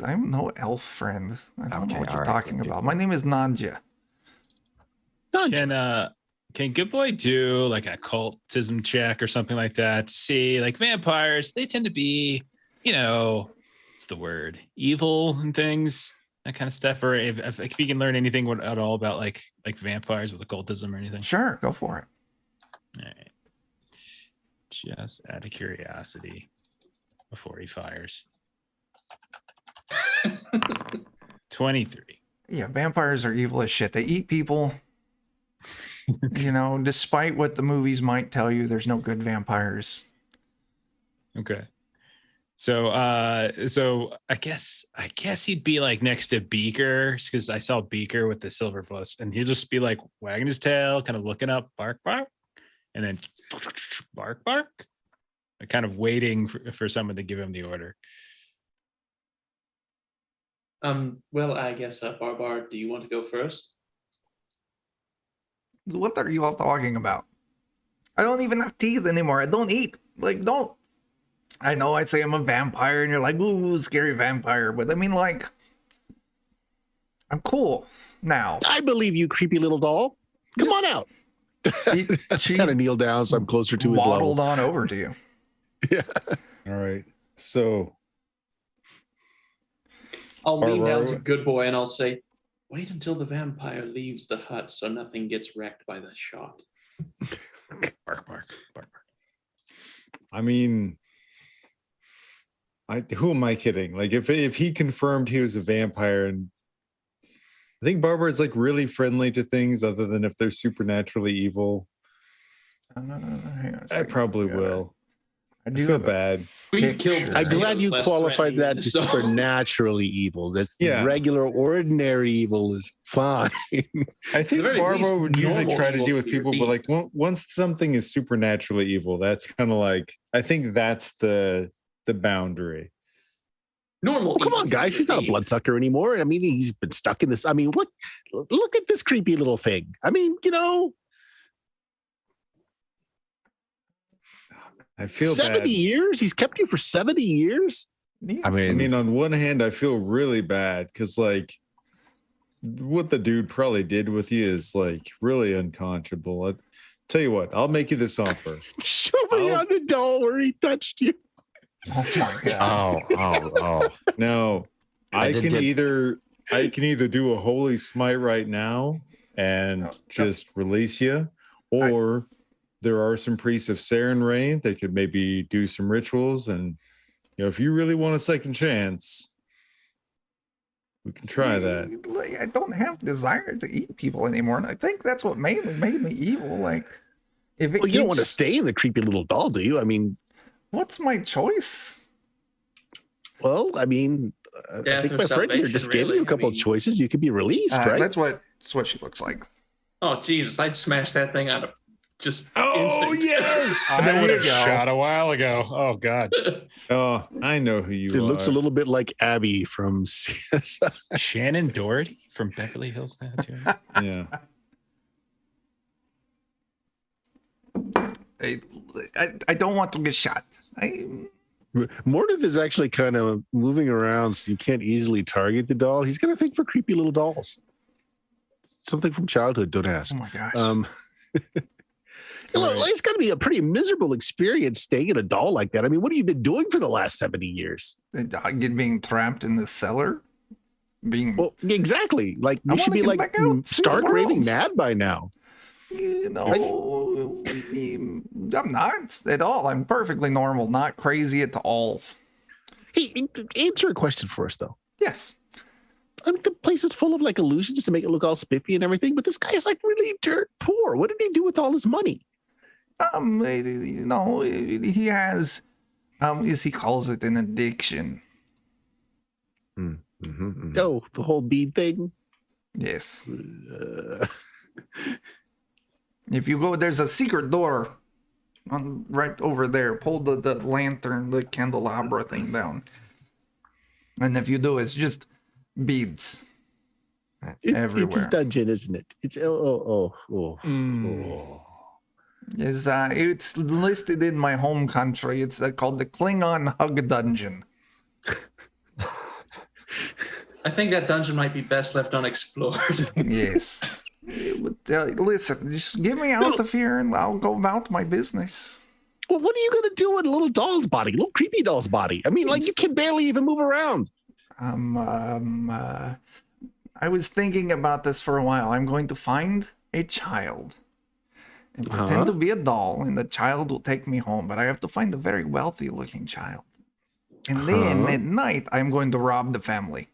I'm no elf friend. I don't know Okay, what you're all right, talking good, about. good. My name is Nadja. Can Good Boy do like a cultism check or something like that to see, like, vampires? They tend to be, what's the word? Evil and things, that kind of stuff. Or if you can learn anything at all about like vampires with occultism or anything. Sure, go for it. All right. Just out of curiosity before he fires. 23. Yeah, vampires are evil as shit. They eat people. Despite what the movies might tell you, there's no good vampires. Okay. So I guess he'd be like next to Beaker, because I saw Beaker with the silver plus, and he'd just be like wagging his tail, kind of looking up, bark, bark, and then bark, bark, kind of waiting for someone to give him the order. Well, I guess, Barbar, do you want to go first? What are you all talking about? I don't even have teeth anymore. I don't eat. Like, don't. I know I say I'm a vampire and you're like, ooh, scary vampire. But I mean, like, I'm cool now. I believe you, creepy little doll. Come on out. She kind of kneel down so I'm closer to his waddled level. on over to you. Yeah. All right. So I'll lean down to Barbar- Good Boy and I'll say, wait until the vampire leaves the hut so nothing gets wrecked by the shot. Bark, bark, bark, bark. I mean, who am I kidding? Like, if he confirmed he was a vampire, and I think Barbara is like really friendly to things other than if they're supernaturally evil. Hang on a I second. probably will. I do feel have a- bad. We've killed. I'm glad you less qualified that to threatening, so- supernaturally evil. That's Yeah. regular, ordinary evil is fine. I think very Barbara least, would usually normal try to evil deal with to your people, but like once something is supernaturally evil, that's kind of like, I think that's the boundary. Normal. Come on, evil guys. to He's not a your bloodsucker anymore. I mean, he's been stuck in this. I mean, what? Look at this creepy little thing. I mean, I feel 70 bad. years? He's kept you for 70 years? I I mean, mean, on one hand, I feel really bad because like what the dude probably did with you is like really unconscionable. Tell you what, I'll make you this offer. Show me on the doll where he touched you. Oh my god. Oh. Now, I I did can get- either do a holy smite right now and just release you, or there are some priests of Saren Rain that could maybe do some rituals, and if you really want a second chance, we can try that. Like, I don't have desire to eat people anymore, and I think that's what mainly made me evil. Like, if it Well, you don't want to keeps- stay in the creepy little doll, do you? I mean, what's my choice? well, I mean, I Death think or my friend here salvation, just gave you really. a couple I of mean- choices. You could be released, right? That's what she looks like. Oh Jesus! I'd smash that thing out of just Oh instinct. yes! I There would you have go. shot a while ago. Oh God. Oh, I know who you It are. looks a little bit like Abby from CSI. Shannon Doherty from Beverly Hills Tattoo. Yeah. I don't want to get shot. Mordeth is actually kind of moving around, so you can't easily target the doll. He's got to think for creepy little dolls. Something from childhood, don't ask. Oh my gosh. Look, it's got to be a pretty miserable experience staying in a doll like that. I mean, what have you been doing for the last 70 years? Being trapped in the cellar. Well, exactly. Like, I you should wanna be get like back out, see the stark raving world. mad by now. I'm not at all. I'm perfectly normal, not crazy at all. Hey, answer a question for us, though. Yes. I mean, the place is full of like illusions to make it look all spiffy and everything, but this guy is like really dirt poor. What did he do with all his money? He has, as he calls it, an addiction. Oh, the whole bead thing. Yes. If you go, there's a secret door right over there. Pull the lantern, the candelabra thing down. And if you do, it's just beads everywhere. It's his dungeon, isn't it? It's oh. It's listed in my home country. It's called the Klingon Hug Dungeon. I think that dungeon might be best left unexplored. Yes. Listen, just get me out of here and I'll go about my business. Well, what are you gonna do in a little doll's body, little creepy doll's body? I mean, like you can barely even move around. I was thinking about this for a while. I'm going to find a child and pretend to be a doll, and the child will take me home. But I have to find a very wealthy looking child. And then at night, I'm going to rob the family.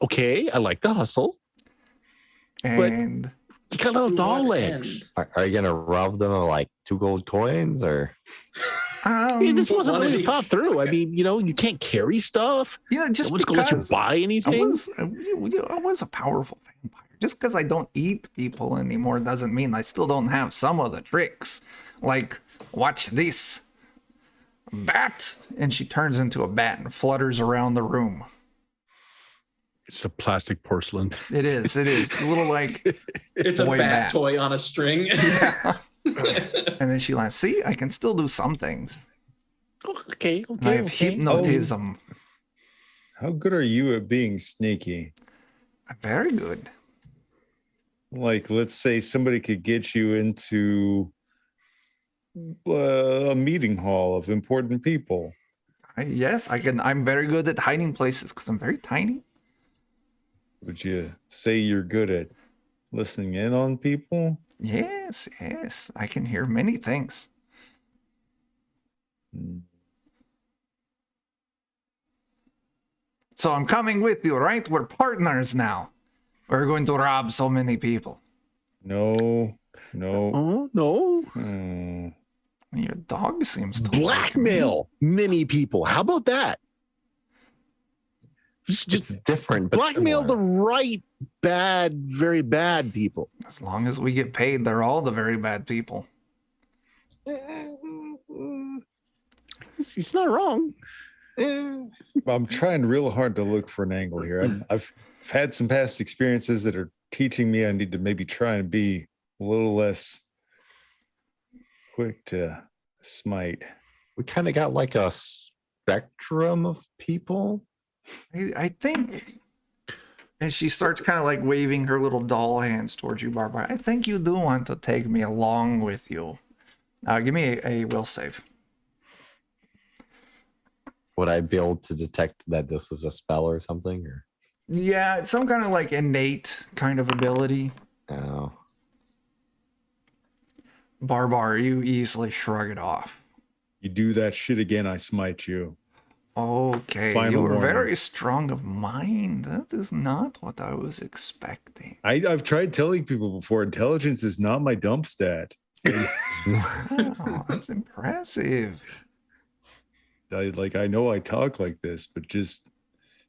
Okay, I like the hustle. And You got little doll what legs. end? Are you gonna rob them of like 2 gold coins or? Hey, this wasn't one of really each. thought through. I mean, you can't carry stuff. just No one's gonna let you because buy anything. I was a powerful vampire. Just because I don't eat people anymore doesn't mean I still don't have some of the tricks. Like, watch this. Bat! And she turns into a bat and flutters around the room. It's a plastic porcelain. It is. It's a little like, It's a Boy bat bat. toy on a string. and then she like, see, I can still do some things. Oh, okay. I have hypnotism. How good are you at being sneaky? Very good. Like, let's say somebody could get you into a meeting hall of important people. Yes, I can. I'm very good at hiding places because I'm very tiny. Would you say you're good at listening in on people? Yes. I can hear many things. So I'm coming with you, right? We're partners now. We're going to rob so many people. No. Oh no! Hmm. Your dog seems to like me. Blackmail many people. How about that? It's Just different, but blackmail the similar. right, bad, very bad people. As long as we get paid, they're all the very bad people. He's not wrong. I'm trying real hard to look for an angle here. I've had some past experiences that are teaching me I need to maybe try and be a little less quick to smite. We kind of got like a spectrum of people. I think And she starts kind of like waving her little doll hands towards you, Barbara. I think you do want to take me along with you. Give me a will save. Would I be able to detect that this is a spell or something? Or Yeah, it's some kind of like innate kind of ability. oh, Barbar, you easily shrug it off. You do that shit again, I smite you. Okay, Final you were warning. very strong of mind. That is not what I was expecting. I've tried telling people before, intelligence is not my dump stat. Wow, that's impressive. I know I talk like this, but just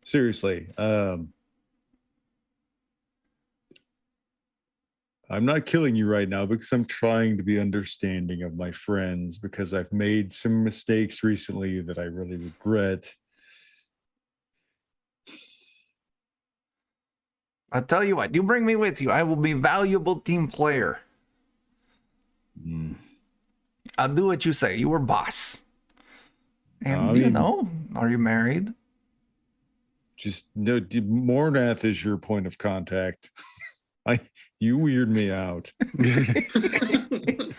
seriously, I'm not killing you right now because I'm trying to be understanding of my friends because I've made some mistakes recently that I really regret. I'll tell you what, you bring me with you. I will be a valuable team player. I'll do what you say. You were boss. And do you know, are you married? Just no, Mornath is your point of contact. You weird me out.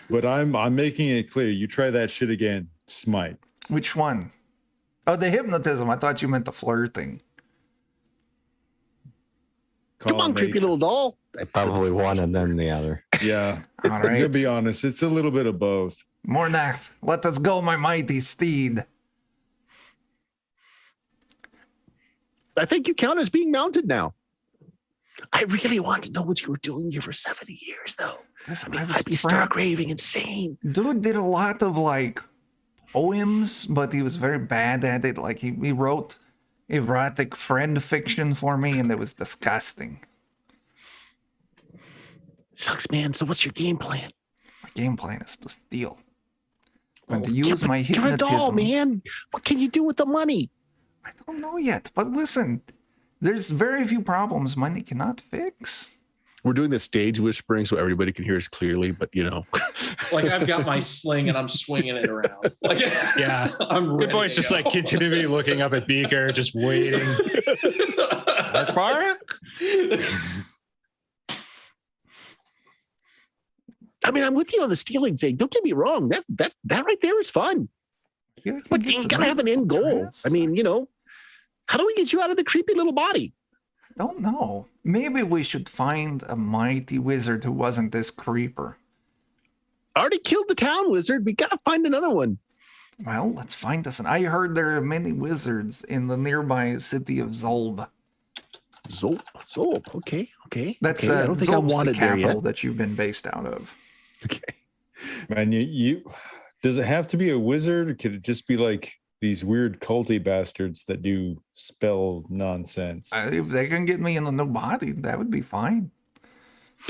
But I'm making it clear. You try that shit again, smite. Which one? Oh, the hypnotism. I thought you meant the flirting. Come on, creepy little doll. probably one and then the other. Yeah. All I'm right. gonna be honest. It's a little bit of both. Mornath, let us go, my mighty steed. I think you count as being mounted now. I really want to know what you were doing here for 70 years, though. Listen, I'd be stark raving insane. Dude did a lot of like poems, but he was very bad at it. Like he wrote erotic friend fiction for me, and it was disgusting. Sucks, man. So what's your game plan? My game plan is to steal. I'm going to use my You're a hypnotism. doll, man. What can you do with the money? I don't know yet, but listen, there's very few problems money cannot fix. We're doing the stage whispering so everybody can hear us clearly, but you know. Like I've got my sling and I'm swinging it around. Like, Yeah. I'm Good ready boy's to just go. like continually looking up at Beaker, just waiting. I mean, I'm with you on the stealing thing. Don't get me wrong. That right there is fun. But you gotta have an end goal. I mean, you know, how do we get you out of the creepy little body? Don't know. Maybe we should find a mighty wizard who wasn't this creeper. Already killed the town wizard. We gotta find another one. Well, let's find us. I heard there are many wizards in the nearby city of Zolb. Zolp. Okay. That's okay. I don't think I Zolb's the wanted there capital yet. that you've been based out of. Okay. Man, you does it have to be a wizard, or could it just be like these weird culty bastards that do spell nonsense? If they can get me in the new body, that would be fine.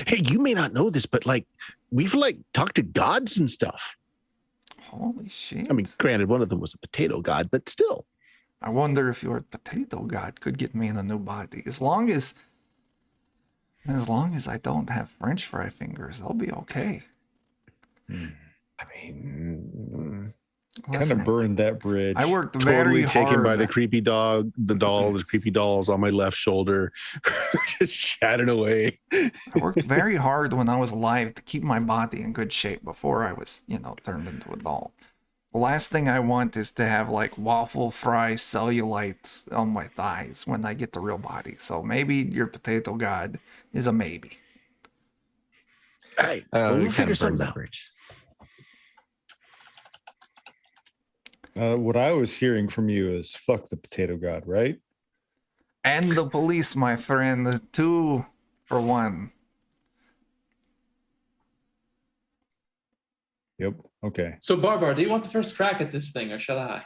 Hey, you may not know this, but like we've like talked to gods and stuff. Holy shit. I mean, granted, one of them was a potato god, but still. I wonder if your potato god could get me in a new body. As long as I don't have French fry fingers, I'll be okay. I mean, Kind Listen, of burned that bridge. I worked very Totally taken hard. by the creepy dog, the creepy dolls on my left shoulder, just chatting away. I worked very hard when I was alive to keep my body in good shape before I was, turned into a doll. The last thing I want is to have like waffle fry cellulite on my thighs when I get the real body. So maybe your potato god is a maybe. All right, we we'll kind figure of burned something that out. bridge. What I was hearing from you is fuck the potato god, right? And the police, my friend, 2 for 1. Yep. Okay. So Barbar, do you want the first crack at this thing or should I?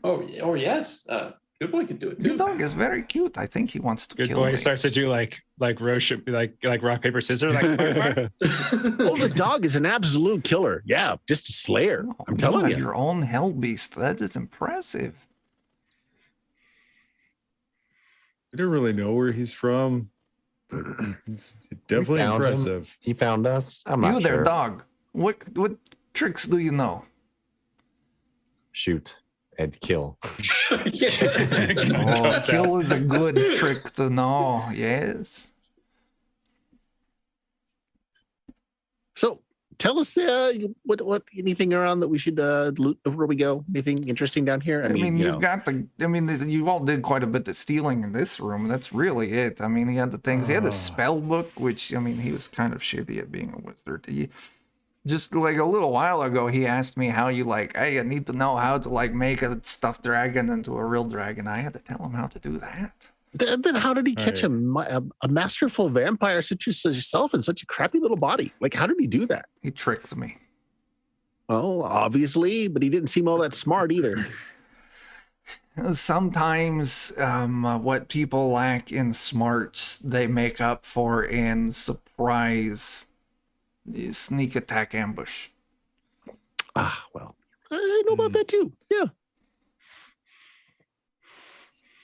Or yes. Good boy could do it Your too. dog is very cute. I think he wants to Good kill boy me. starts to do like Roche, like rock, paper, scissors. Like, Oh, the dog is an absolute killer. Yeah, just a slayer. Oh, I'm telling have you. your own hell beast. That is impressive. I don't really know where he's from. It's definitely found him. impressive. He found us. I'm not You sure. there, dog. What tricks do you know? Shoot. and kill. Oh, kill is a good trick to know. Yes. So tell us what anything around that we should loot before we go. Anything interesting down here? I mean, you you've know. got you all did quite a bit of stealing in this room. That's really it. I mean, he had the things. He had the spell book, which, I mean, he was kind of shitty at being a wizard. Just like a little while ago, he asked me how you hey, I need to know how to make a stuffed dragon into a real dragon. I had to tell him how to do that. Then how did he catch a masterful vampire such as yourself in such a crappy little body? Like, how did he do that? He tricked me. Well, obviously, but he didn't seem all that smart either. Sometimes what people lack in smarts, they make up for in surprise, sneak attack, ambush. Well, I know about that too. Yeah.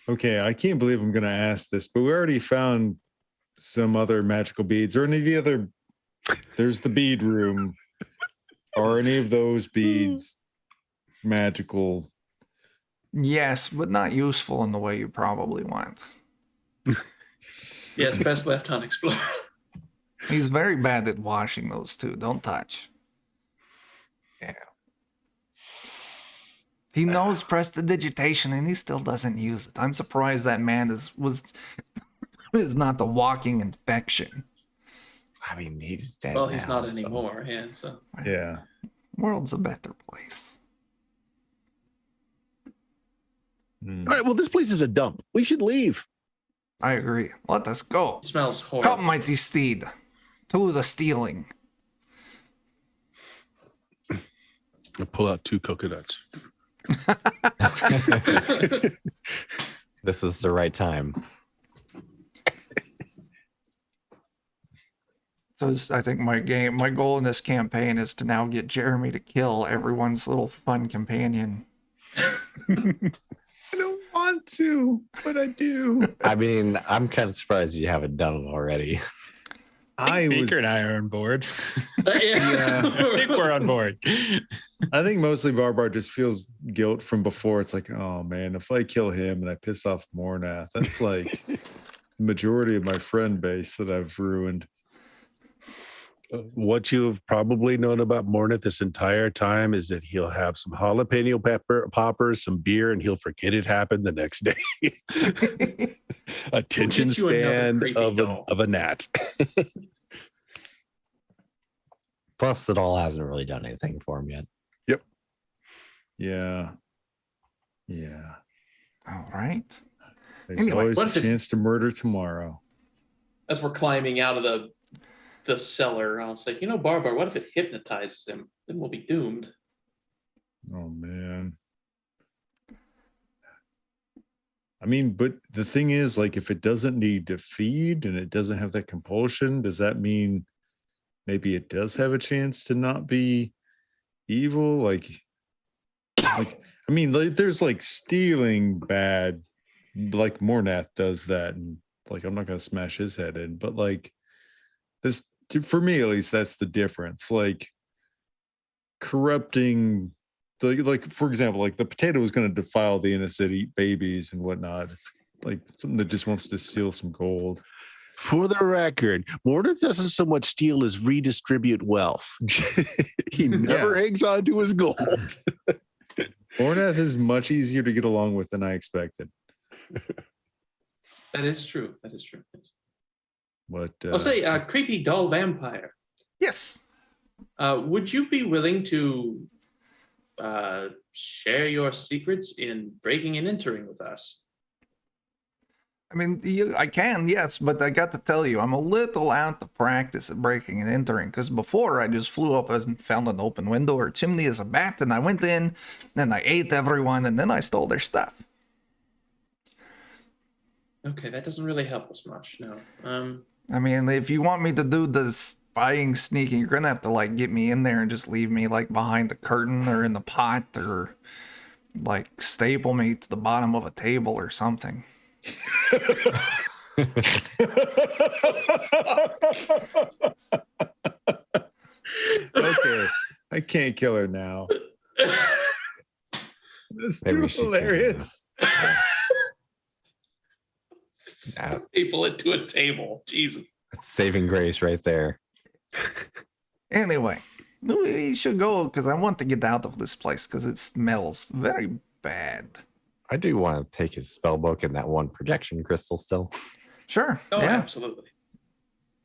Okay, I can't believe I'm going to ask this, but we already found some other magical beads. Or any of the other... There's the bead room. Are any of those beads magical? Yes, but not useful in the way you probably want. Yes, best left unexplored. He's very bad at washing those too. Don't touch. Yeah. He knows prestidigitation and he still doesn't use it. I'm surprised that man is not the walking infection. I mean, he's dead. Well, he's now, not so- anymore. Yeah, so Yeah. World's a better place. All right. Well, this place is a dump. We should leave. I agree. Let us go. it smells horrible. Come, mighty steed. To the stealing. I'll pull out 2 coconuts. This is the right time. So I think my goal in this campaign is to now get Jeremy to kill everyone's little fun companion. I don't want to, but I do. I mean, I'm kind of surprised you haven't done it already. I think Baker and I are on board. Yeah. I think we're on board. I think mostly Barbar just feels guilt from before. It's like, oh man, if I kill him and I piss off Mornath, that's like the majority of my friend base that I've ruined. What you have probably known about Mornath this entire time is that he'll have some jalapeno poppers, some beer, and he'll forget it happened the next day. Attention We'll get you another span creepy doll. of a gnat. Plus, it all hasn't really done anything for him yet. Yeah. Yeah. All right. There's Anyway, always what a if it- chance to murder tomorrow. As we're climbing out of the cellar, I'll say, Barbar, what if it hypnotizes him? Then we'll be doomed. Oh man. I mean, but the thing is, if it doesn't need to feed and it doesn't have that compulsion, does that mean maybe it does have a chance to not be evil? I mean, there's stealing bad, like Mornath does that, and I'm not gonna smash his head in, but this, for me at least, that's the difference. Corrupting, for example, the potato is going to defile the innocent, eat babies and whatnot. Something that just wants to steal some gold. For the record, Mornath doesn't so much steal as redistribute wealth. He never hangs on to his gold. Mornath is much easier to get along with than I expected. That is true. That is true. But I'll say, creepy doll vampire. Yes. Would you be willing to share your secrets in breaking and entering with us? I mean, I can, yes, but I got to tell you, I'm a little out of practice at breaking and entering, because before I just flew up and found an open window or chimney as a bat, and I went in, and I ate everyone, and then I stole their stuff. Okay, that doesn't really help us much, no. I mean, if you want me to do the spying, sneaking, you're gonna have to get me in there and just leave me behind the curtain or in the pot, or staple me to the bottom of a table or something. Okay, I can't kill her now. That's Maybe too we should hilarious. People into a table. Jesus. It's saving grace right there. Anyway, we should go because I want to get out of this place because it smells very bad. I do want to take his spell book and that one projection crystal still. Sure. Oh, yeah. absolutely.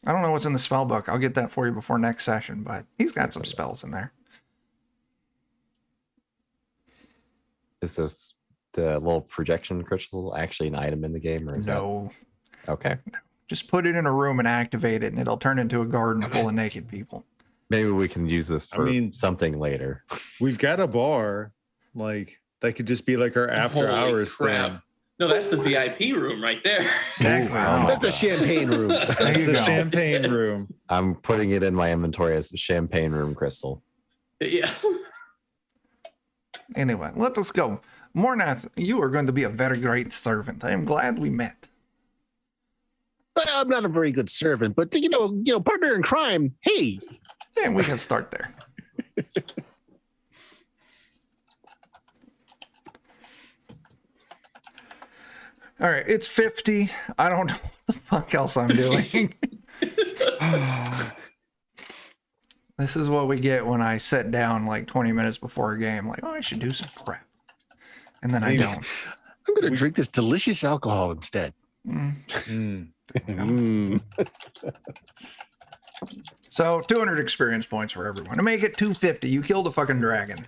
I don't know what's in the spell book. I'll get that for you before next session, but he's got some spells in there. Is this the little projection crystal actually an item in the game, or is No. that okay? Just put it in a room and activate it, and it'll turn into a garden full of naked people. Maybe we can use this for something later. We've got a bar. Like, that could just be like our after Holy hours crap. thing. No, that's the VIP room right there. Oh, wow. That's the champagne room. There That's you the go. champagne room. I'm putting it in my inventory as the champagne room crystal. Yeah. Anyway, let us go. Mornath, you are going to be a very great servant. I am glad we met. Well, I'm not a very good servant, but you know, partner in crime. Hey, And we can start there. All right, it's 50. I don't know what the fuck else I'm doing. This is what we get when I sit down like 20 minutes before a game. Like, oh, I should do some prep. And then I don't. I'm going to drink this delicious alcohol instead. So 200 experience points for everyone. To make it 250, you killed a fucking dragon.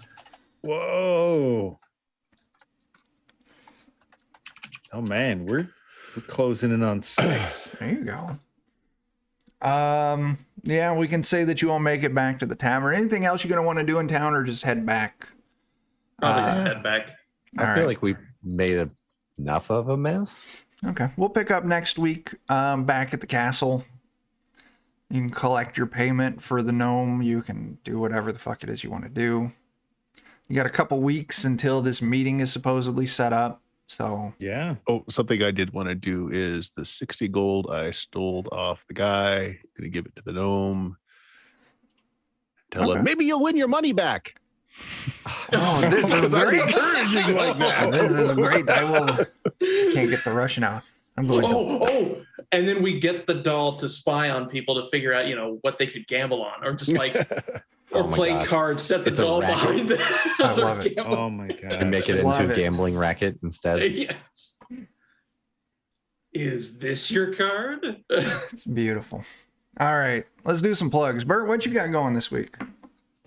Whoa. Oh man, we're closing in on 6. There you go. Yeah, we can say that you won't make it back to the tavern. Anything else you're gonna want to do in town, or just head back? Probably just head back. I feel like we made enough of a mess. Okay, we'll pick up next week. Back at the castle. You can collect your payment for the gnome. You can do whatever the fuck it is you want to do. You got a couple weeks until this meeting is supposedly set up. So Yeah. Oh, something I did want to do is the 60 gold I stole off the guy. Gonna give it to the gnome. Tell him maybe you'll win your money back. oh, this is I'm great. encouraging like that. This is great. I can't get the Russian out. I'm going to. Oh, and then we get the doll to spy on people to figure out, what they could gamble on, or just like, Oh or my play God. cards, set the It's a doll racket. behind them. I love it. Oh my god. And make it Love into a it. gambling racket instead. Yes. Is this your card? It's beautiful. All right, let's do some plugs. Bert, what you got going this week?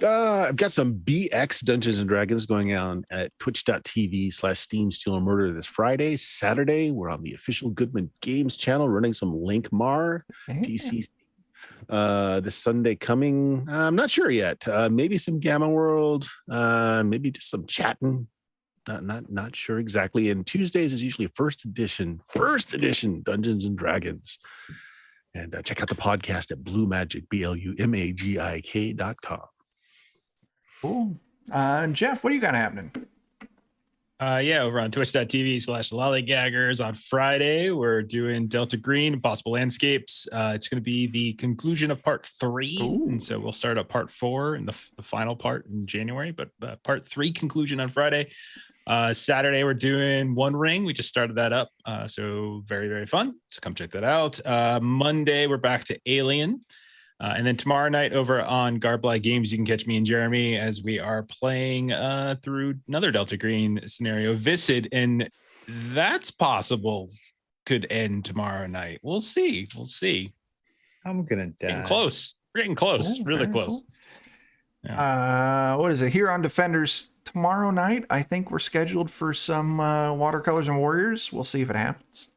I've got some BX Dungeons and Dragons going on at twitch.tv/Steam Steal and Murder this Friday. Saturday, we're on the official Goodman Games channel running some Linkmar TC. This Sunday coming, I'm not sure yet. Maybe some Gamma World, maybe just some chatting. Not sure exactly. And Tuesdays is usually first edition Dungeons and Dragons. And check out the podcast at Blue Magic, BLUMAGIK.com. Cool. Jeff, what do you got happening? Yeah, over on twitch.tv/lollygaggers on Friday, we're doing Delta Green, Possible Landscapes. It's going to be the conclusion of part 3. Ooh. And so we'll start up part 4 and the final part in January, but part 3 conclusion on Friday. Saturday, we're doing One Ring. We just started that up. So very, very fun. So come check that out. Monday, we're back to Alien. And then tomorrow night over on Garbly Games, you can catch me and Jeremy as we are playing through another Delta Green scenario, Viscid, and that's possible could end tomorrow night. We'll see. I'm gonna die. Getting close. We're getting close. Cool, Really very close. Cool. What is it? Here on Defenders tomorrow night, I think we're scheduled for some Watercolors and Warriors. We'll see if it happens.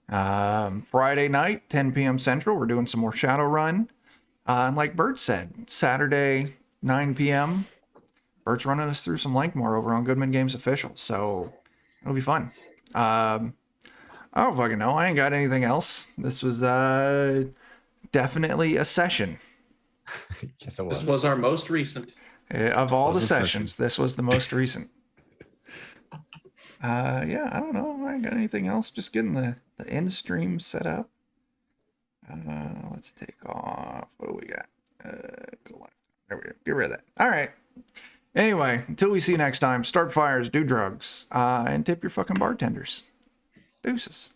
Friday night, 10 p.m. Central, we're doing some more Shadowrun. And like Bert said, Saturday, 9 p.m., Bert's running us through some Lankmore over on Goodman Games Official. So it'll be fun. I don't fucking know. I ain't got anything else. This was definitely a session. Yes, it was. This was our most recent. Of all the Was a session. sessions, this was the most recent. Yeah, I don't know. I ain't got anything else. Just getting the end stream set up. Let's take off. What do we got? Go left. There we go. Get rid of that. All right. Anyway, until we see you next time, start fires, do drugs, and tip your fucking bartenders. Deuces.